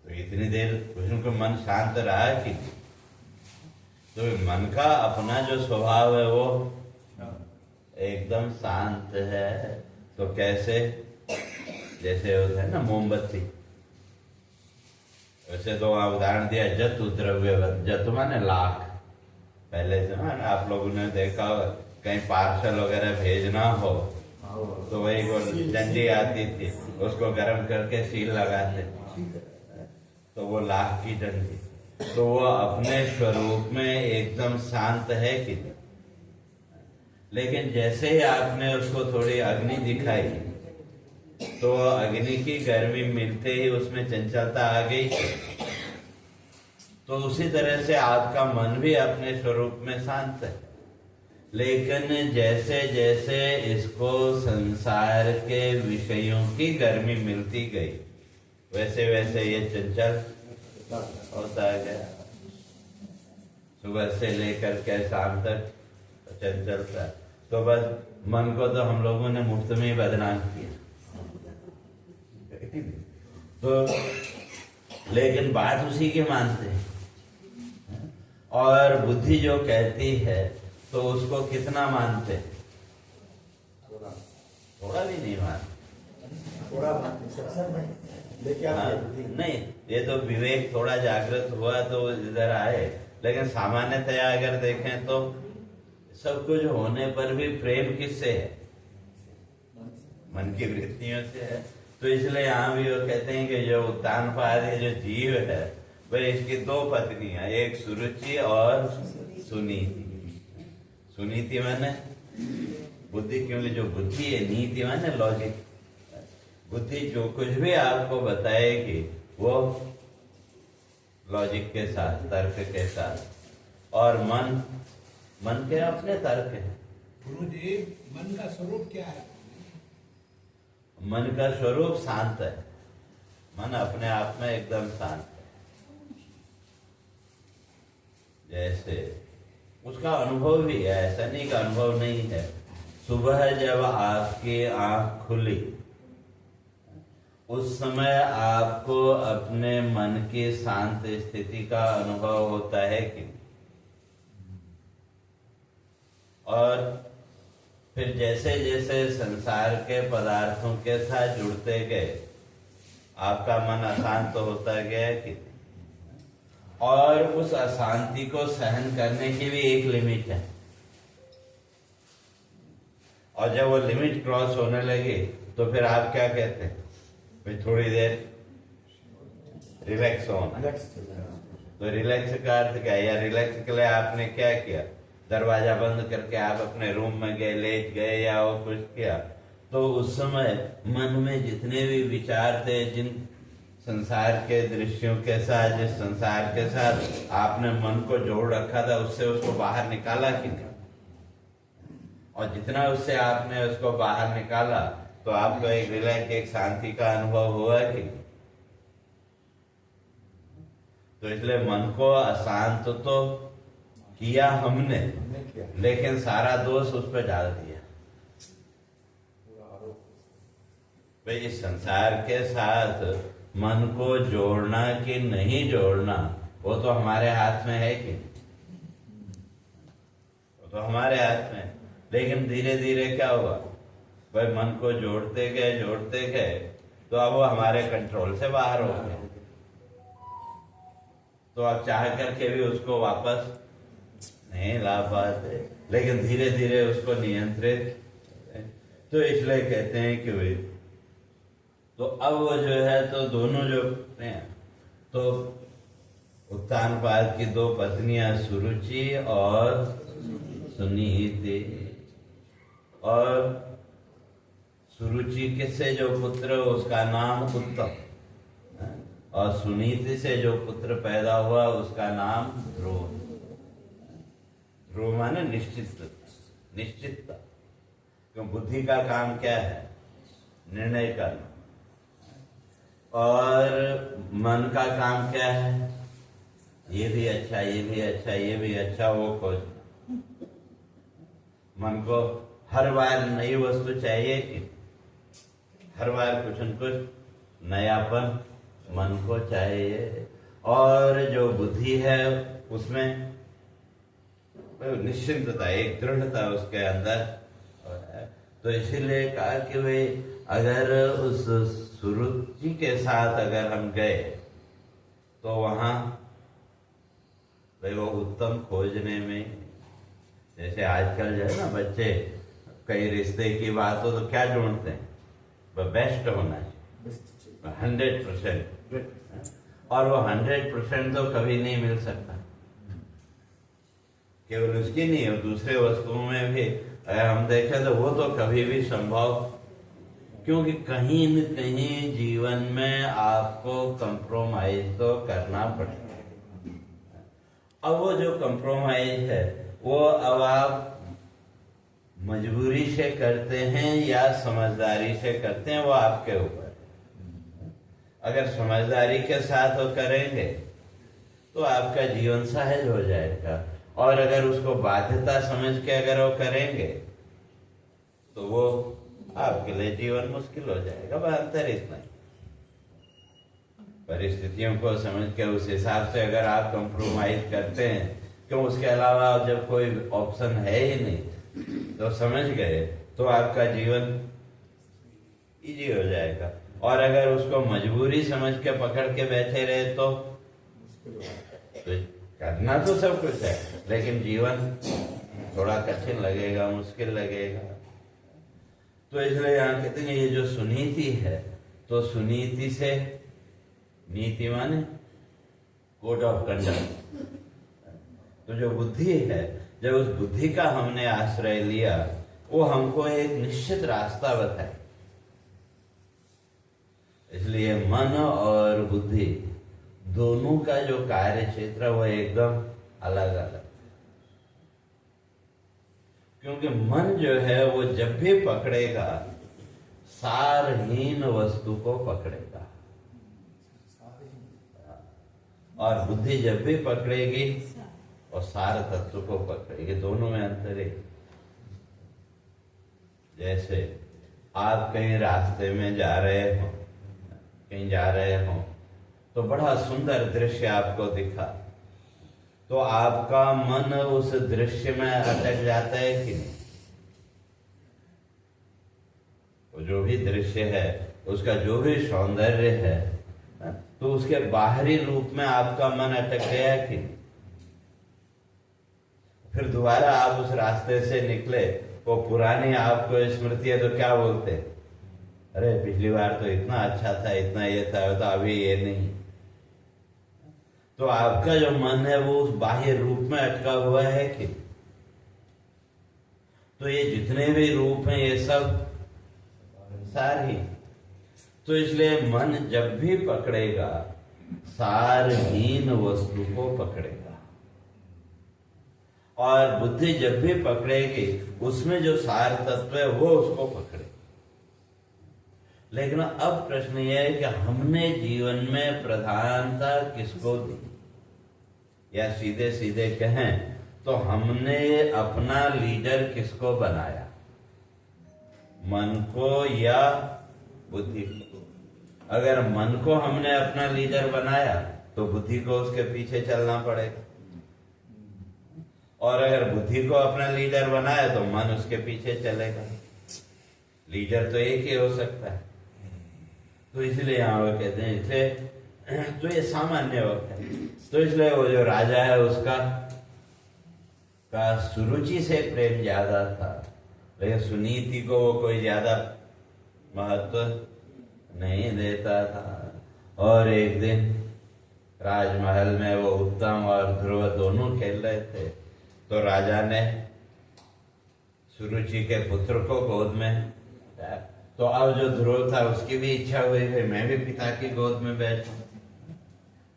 तो इतनी देर उनको मन शांत रहा कि, तो मन का अपना जो स्वभाव है वो एकदम शांत है। तो कैसे, जैसे होता है ना मोमबत्ती, वैसे तो वहां उदाहरण दिया जतु द्रव्य, जतु माने लाख। पहले से ना आप लोगों ने देखा कहीं पार्सल वगैरह भेजना हो तो वही वो डंडी आती थी, उसको गर्म करके सील लगाते, तो वो लाख की डंडी। तो वो अपने स्वरूप में एकदम शांत है कि, लेकिन जैसे ही आपने उसको थोड़ी अग्नि दिखाई तो अग्नि की गर्मी मिलते ही उसमें चंचलता आ गई। तो उसी तरह से आपका मन भी अपने स्वरूप में शांत है, लेकिन जैसे जैसे इसको संसार के विषयों की गर्मी मिलती गई वैसे वैसे ये चंचल होता गया। सुबह से लेकर के शाम तक चंचलता। तो बस मन को तो हम लोगों ने मुफ्त में ही बदनाम किया। तो लेकिन बात उसी की मानते हैं, और बुद्धि जो कहती है तो उसको कितना मानते हैं? थोड़ा भी नहीं मानते। नहीं, ये तो विवेक थोड़ा जागृत हुआ तो इधर आए, लेकिन सामान्यतया अगर देखें तो सब कुछ होने पर भी प्रेम किससे है? मन की वृत्तियों से है। तो इसलिए यहाँ भी वो कहते हैं कि जो उत्तानपाद जो जीव है वह इसकी 2 पत्नियां, एक सुरुचि और सुनीति। सुनीति माने बुद्धि, क्योंकि जो बुद्धि है, नीति माने लॉजिक। बुद्धि जो कुछ भी आपको बताएगी वो लॉजिक के साथ, तर्क के साथ, और मन के अपने तर्क है। गुरुजी, मन का स्वरूप क्या है? मन का स्वरूप शांत है। मन अपने आप में एकदम शांत है। जैसे उसका अनुभव भी है, ऐसा नहीं का अनुभव नहीं है। सुबह जब आपकी आंख खुली उस समय आपको अपने मन की शांत स्थिति का अनुभव होता है कि, और फिर जैसे जैसे संसार के पदार्थों के साथ जुड़ते गए आपका मन अशांत तो होता गया कि, और उस अशांति को सहन करने की भी एक लिमिट है। और जब वो लिमिट क्रॉस होने लगी तो फिर आप क्या कहते हैं? भाई थोड़ी देर रिलैक्स होना। तो रिलैक्स का अर्थ क्या है? या रिलैक्स के लिए आपने क्या किया? दरवाजा बंद करके आप अपने रूम में गए, लेट गए या वो कुछ किया, तो उस समय मन में जितने भी विचार थे, जिन संसार के दृश्यों के साथ, जिस संसार के साथ आपने मन को जोड़ रखा था, उससे उसको बाहर निकाला कि नहीं? और जितना उससे आपने उसको बाहर निकाला तो आपको एक रिलैक्स, एक शांति का अनुभव हुआ कि नहीं? तो इसलिए मन को अशांत तो किया हमने, लेकिन सारा दोष उस पर डाल दिया। भाई इस संसार के साथ मन को जोड़ना कि नहीं जोड़ना, वो तो हमारे हाथ में है कि नहीं? वो तो हमारे हाथ में है। लेकिन धीरे धीरे क्या हुआ? भाई मन को जोड़ते गए तो अब वो हमारे कंट्रोल से बाहर हो गया। तो आप चाह करके भी उसको वापस नहीं ला पाते, लेकिन धीरे धीरे उसको नियंत्रित। तो इसलिए कहते हैं कि भाई तो अब वो जो है, तो दोनों जो तो उत्तानपाद की दो पत्नियां सुरुचि और सुनीति, और सुरुचि के से जो पुत्र उसका नाम उत्तम, और सुनीति से जो पुत्र पैदा हुआ उसका नाम ध्रुव। ध्रुव माने निश्चितता। क्यों? बुद्धि का काम क्या है? निर्णय करना। और मन का काम क्या है? ये भी अच्छा, ये भी अच्छा, ये भी अच्छा, वो खोज। मन को हर बार नई वस्तु चाहिए कि हर बार कुछ न कुछ नयापन मन को चाहिए। और जो बुद्धि है उसमें निश्चिंतता, एक दृढ़ता उसके अंदर। तो इसीलिए कहा कि भाई अगर उस सुरुचि के साथ अगर हम गए तो वहां भाई वो उत्तम खोजने में, जैसे आजकल जो है ना बच्चे कई रिश्ते की बात हो तो क्या ढूंढते हैं? बेस्ट होना चाहिए, 100%। और वो 100% तो कभी नहीं मिल सकता। केवल उसकी नहीं है, दूसरे वस्तुओं में भी अगर हम देखें तो वो तो कभी भी संभव, क्योंकि कहीं न कहीं जीवन में आपको कंप्रोमाइज तो करना पड़ेगा। अब वो जो कंप्रोमाइज है वो अब आप मजबूरी से करते हैं या समझदारी से करते हैं, वो आपके ऊपर। अगर समझदारी के साथ वो करेंगे तो आपका जीवन सहज हो जाएगा, और अगर उसको बाध्यता समझ के अगर वो करेंगे तो वो आपके लिए जीवन मुश्किल हो जाएगा। वह अंतर इतना ही। परिस्थितियों को समझ के उस हिसाब से अगर आप कंप्रोमाइज करते हैं, क्यों उसके अलावा जब कोई ऑप्शन है ही नहीं, तो समझ गए तो आपका जीवन इजी हो जाएगा। और अगर उसको मजबूरी समझ के पकड़ के बैठे रहे तो करना तो सब कुछ है, लेकिन जीवन थोड़ा कठिन लगेगा, मुश्किल लगेगा। तो इसलिए यहाँ कहते हैं ये जो सुनीति है, तो सुनीति से, नीति माने कोड ऑफ कंडक्ट, तो जो बुद्धि है, जब उस बुद्धि का हमने आश्रय लिया, वो हमको एक निश्चित रास्ता बताए। इसलिए मन और बुद्धि दोनों का जो कार्य क्षेत्र वो एकदम अलग अलग, क्योंकि मन जो है वो जब भी पकड़ेगा सारहीन वस्तु को पकड़ेगा, और बुद्धि जब भी पकड़ेगी और सार तत्व को पकड़ेगी। दोनों में अंतर है। जैसे आप कहीं रास्ते में जा रहे हो, कहीं जा रहे हो तो बड़ा सुंदर दृश्य आपको दिखा, तो आपका मन उस दृश्य में अटक जाता है कि नहीं? वो जो भी दृश्य है, उसका जो भी सौंदर्य है, तो उसके बाहरी रूप में आपका मन अटक गया कि नहीं? फिर दोबारा आप उस रास्ते से निकले, वो पुरानी आपको स्मृति है, तो क्या बोलते हैं? अरे पिछली बार तो इतना अच्छा था, इतना ये था, तो अभी ये नहीं। तो आपका जो मन है वो उस बाह्य रूप में अटका हुआ है कि? तो ये जितने भी रूप हैं ये सब सार ही। तो इसलिए मन जब भी पकड़ेगा सारहीन वस्तु को पकड़ेगा, और बुद्धि जब भी पकड़ेगी उसमें जो सार तत्व है वो उसको पकड़ेगा। लेकिन अब प्रश्न यह है कि हमने जीवन में प्रधानता किसको दी, या सीधे सीधे कहें तो हमने अपना लीडर किसको बनाया, मन को या बुद्धि को? अगर मन को हमने अपना लीडर बनाया तो बुद्धि को उसके पीछे चलना पड़ेगा, और अगर बुद्धि को अपना लीडर बनाया तो मन उसके पीछे चलेगा। लीडर तो एक ही हो सकता है। तो इसलिए यहाँ वो कहते हैं, इसलिए तो ये सामान्य वक्त है। तो इसलिए वो जो राजा है उसका सुरुचि से प्रेम ज्यादा था, लेकिन सुनीति को वो कोई ज्यादा महत्व नहीं देता था। और एक दिन राजमहल में वो उत्तम और ध्रुव दोनों खेल रहे थे, तो राजा ने सुरुचि के पुत्र को गोद में, तो अब जो ध्रुव था उसकी भी इच्छा हुई कि मैं भी पिता की गोद में बैठूं,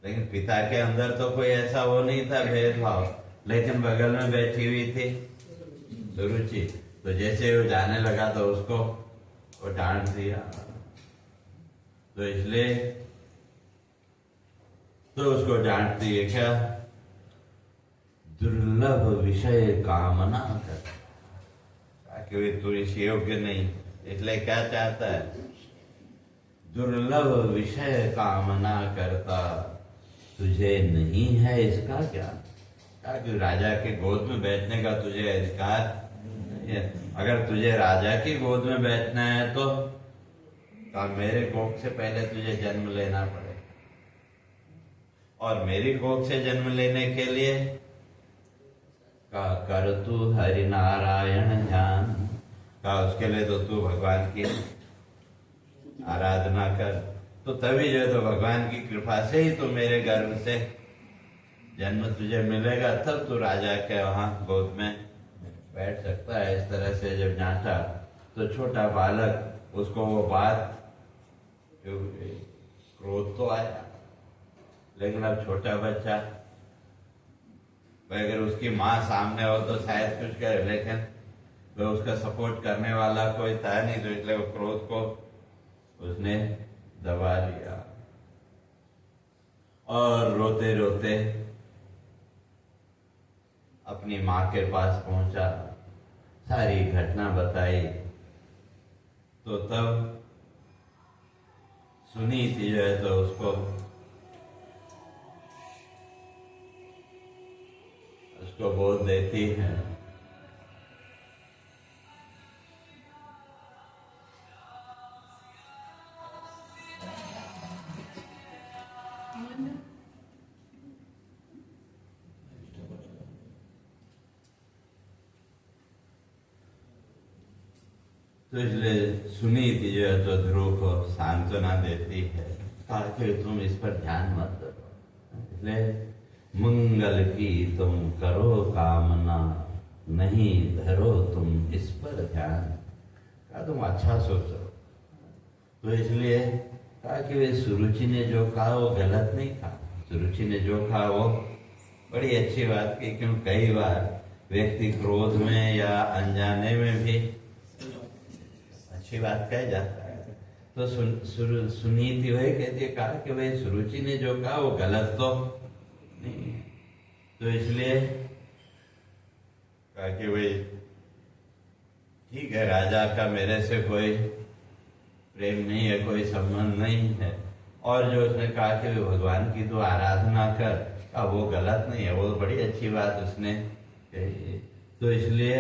लेकिन पिता के अंदर तो कोई ऐसा वो नहीं था भेदभाव, लेकिन बगल में बैठी हुई थी सुरुचि। तो जैसे वो जाने लगा तो उसको वो डांट दिया। तो इसलिए तो उसको डांट दिए क्या, दुर्लभ विषय कामना कर, ताकि तू इस योग्य नहीं, इसलिए क्या चाहता है, दुर्लभ विषय कामना करता, तुझे नहीं है इसका ज्ञान। ताकि राजा के गोद में बैठने का तुझे अधिकार नहीं है। अगर तुझे राजा की गोद में बैठना है तो मेरे कोख से पहले तुझे जन्म लेना पड़ेगा, और मेरी कोख से जन्म लेने के लिए कर तू हरि नारायण ध्यान, का उसके लिए तो तू भगवान की आराधना कर। तो तभी जो है तो भगवान की कृपा से ही तो मेरे गर्भ से जन्म तुझे मिलेगा, तब तू राजा के वहां गोद में बैठ सकता है। इस तरह से जब जांचा तो छोटा बालक उसको वो बात, क्रोध तो आया, लेकिन अब छोटा बच्चा, अगर उसकी माँ सामने हो तो शायद कुछ करे, लेकिन वो उसका सपोर्ट करने वाला कोई था नहीं, तो इसलिए वो क्रोध को उसने दबा लिया और रोते रोते अपनी माँ के पास पहुंचा, सारी घटना बताई। तो तब सुनी थी जो है तो उसको बोल देती है, तो इसलिए सुनी थी जो है तो ध्रुव को सांत्वना देती है, ताकि तुम इस पर ध्यान मत करो। इसलिए मंगल की तुम करो कामना, नहीं धरो तुम इस पर ध्यान, का तुम अच्छा सोचो। तो इसलिए कहा कि वे सुरुचि ने जो कहा वो गलत नहीं कहा, सुरुचि ने जो कहा वो बड़ी अच्छी बात की। क्यों, कई बार व्यक्ति क्रोध में या अनजाने में भी अच्छी बात कह जाता है। तो सुनीति वही कहती है, कहा कि भाई सुरुचि ने जो कहा वो गलत तो नहीं। तो इसलिए कहा कि भाई ठीक है, राजा का मेरे से कोई प्रेम नहीं है, कोई संबंध नहीं है, और जो उसने कहा कि भगवान की तो आराधना कर, अब वो गलत नहीं है, वो बड़ी अच्छी बात उसने कही। तो इसलिए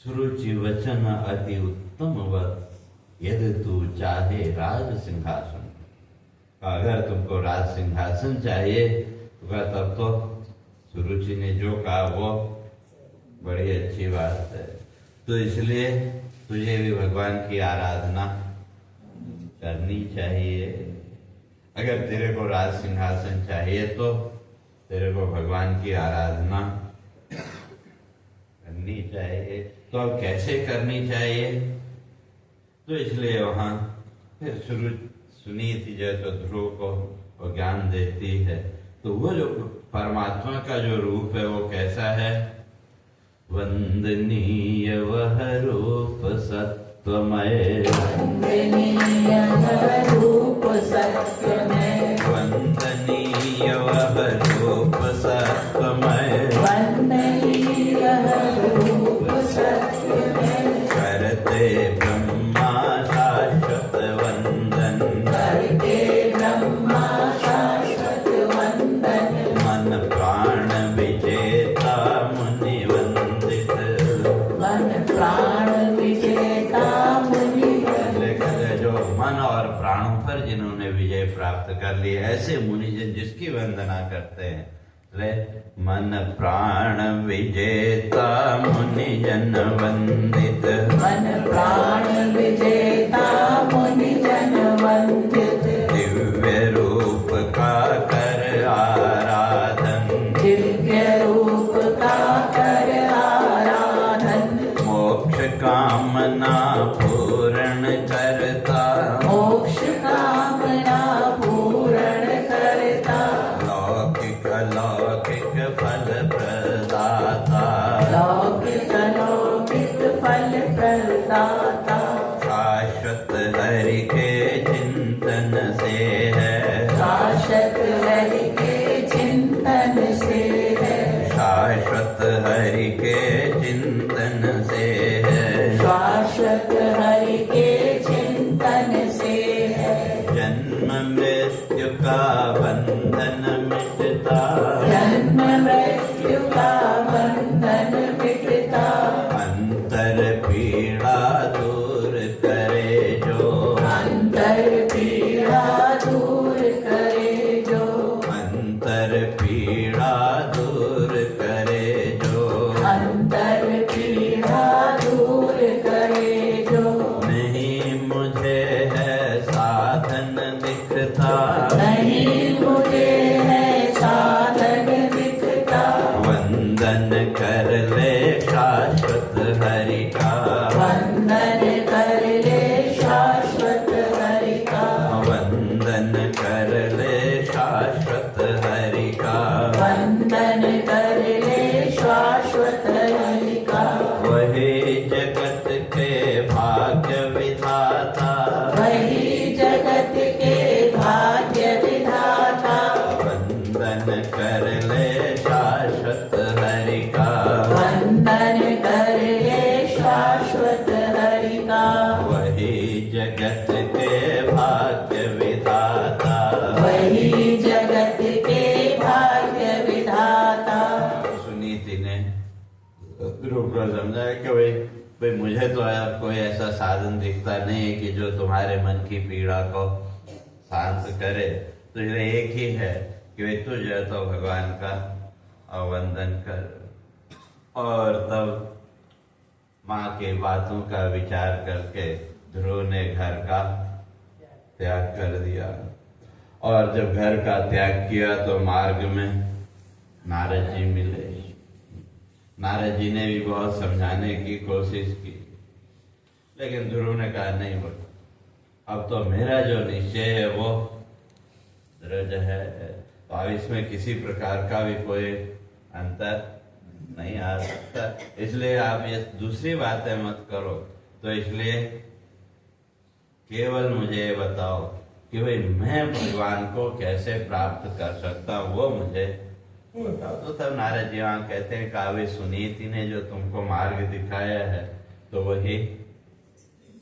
सुरुचि वचन अति उत्तम वत, यदि तू चाहे राज सिंहासन, अगर तुमको राज सिंहासन चाहिए तो तब तो सुरुचि ने जो कहा वो बड़ी अच्छी बात है। तो इसलिए तुझे भी भगवान की आराधना करनी चाहिए। अगर तेरे को राज सिंहासन चाहिए तो तेरे को भगवान की आराधना करनी चाहिए। तो अब कैसे करनी चाहिए? तो इसलिए वहां फिर शुरू सुनीति जो है तो ध्रुव को वो ज्ञान देती है। तो वो जो परमात्मा का जो रूप है वो कैसा है? वंदनीय वह रूप सत्वमय, वंदनीय वह रूप सत्वमय, वंदनीय वह रूप सत्वमय, वंदनीय वह रूप सत्वमय, करते ब्रह्मा शाश्वत वंदन, करते ब्रह्मा शाश्वत वंदन, मन प्राण विजेता मुनि वंदित, मन प्राण विजेता मुनि लेकर जो मन और प्राणों पर जिन्होंने विजय प्राप्त कर ली, ऐसे मुनिजन जिसकी वंदना करते हैं, ले मन प्राण विजेता मुनिजन वंदित, मन प्राण विजेता मुनि जन वंदित, दिव्य रूप का कर आराधन, दिव्य रूप का कर आराधन, मोक्ष कामना पूर्ण करता, मोक्ष कामना पूर्ण करता, लौकिक अलौकिक फल प्रदाता, लौकिक लौकिक फल प्रदाता, शाश्वत हरि के चिंतन से है, शाश्वत हरि के चिंतन से है, शाश्वत हरि के चिंतन से है, शाश्वत हरि के चिंतन से है, जन्म मृत्यु का बंधन मिटता, जन्म मृत्यु का बंधन मिटता, अंतर पीड़ा दूर करे जो, अंतर पीड़ा दूर करे जो, अंतर पीड़ा दूर करे जो, अंतर पीड़ा दूर करे जो, नहीं मुझे है साधन दिखता, नहीं मुझे है साधन दिखता, वंदन कर ले शाश्वत हरि का, वंदन कर ले शाश्वत हरि का, वंदन कर ले शाश्वत हरि का, वंदन कर ले शाश्वत हरि का, वही जगत के भाग्य विधाता, वही जगत के भाग्य विधाता, वंदन कर ले शाश्वत हरि का, वंदन कर ले शाश्वत हरि का, वही जगत के भाग्य विधाता, वही जगत के भाग्य विधाता। सुनीति ने ध्रुव को समझाया कि भाई भाई मुझे तो यार कोई ऐसा साधन दिखता नहीं है कि जो तुम्हारे मन की पीड़ा को शांत करे। तो ये एक ही है कि भाई तू जो है तो भगवान का वंदन कर। और तब माँ की बातों का विचार करके ध्रुव ने घर का त्याग कर दिया। और जब घर का त्याग किया तो मार्ग में नारद जी मिले। नारद जी ने भी बहुत समझाने की कोशिश की, लेकिन ध्रुव ने कहा नहीं बोला, अब तो मेरा जो निश्चय है वो दृढ़ है, तो अब इसमें किसी प्रकार का भी कोई अंतर नहीं आ सकता, इसलिए आप ये दूसरी बातें मत करो। तो इसलिए केवल मुझे ये बताओ कि भाई मैं भगवान को कैसे प्राप्त कर सकता हूँ, वो मुझे बताओ। तो तब नारद जी वहां कहते हैं काव्य सुनीति ने जो तुमको मार्ग दिखाया है तो वही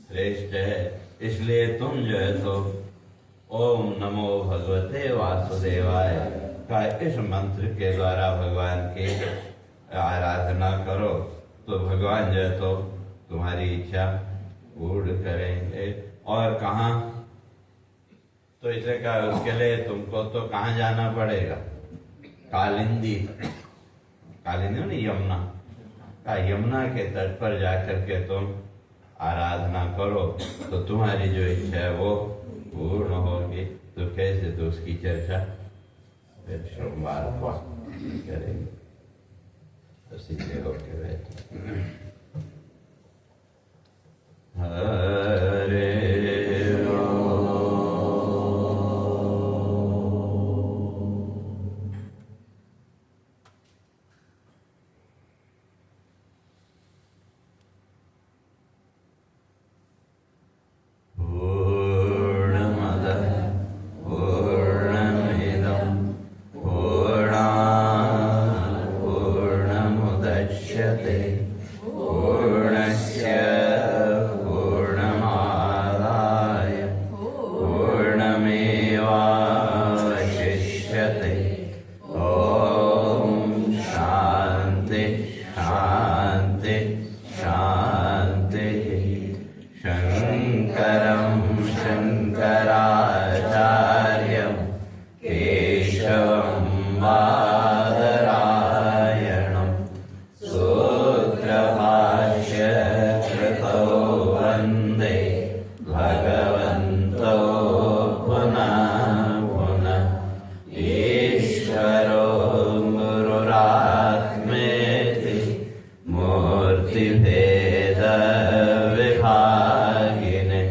श्रेष्ठ है, इसलिए तुम जो है तो ओम नमो भगवते वासुदेवाय का इस मंत्र के द्वारा भगवान की आराधना करो, तो भगवान जो है तो तुम्हारी इच्छा पूर्ण करेंगे। और कहाँ? तो इसलिए कहा उसके लिए तुमको तो कहाँ जाना पड़ेगा? कालिंदी, कालिंदी नहीं यमुना का, यमुना के तट पर जाकर के तुम आराधना करो तो तुम्हारी जो इच्छा है वो पूर्ण होगी। तो कैसे, तो उसकी चर्चा फिर सोमवार को करेंगे। तो सीधे होके बैठे। हरे मूर्तिभेद विभागिने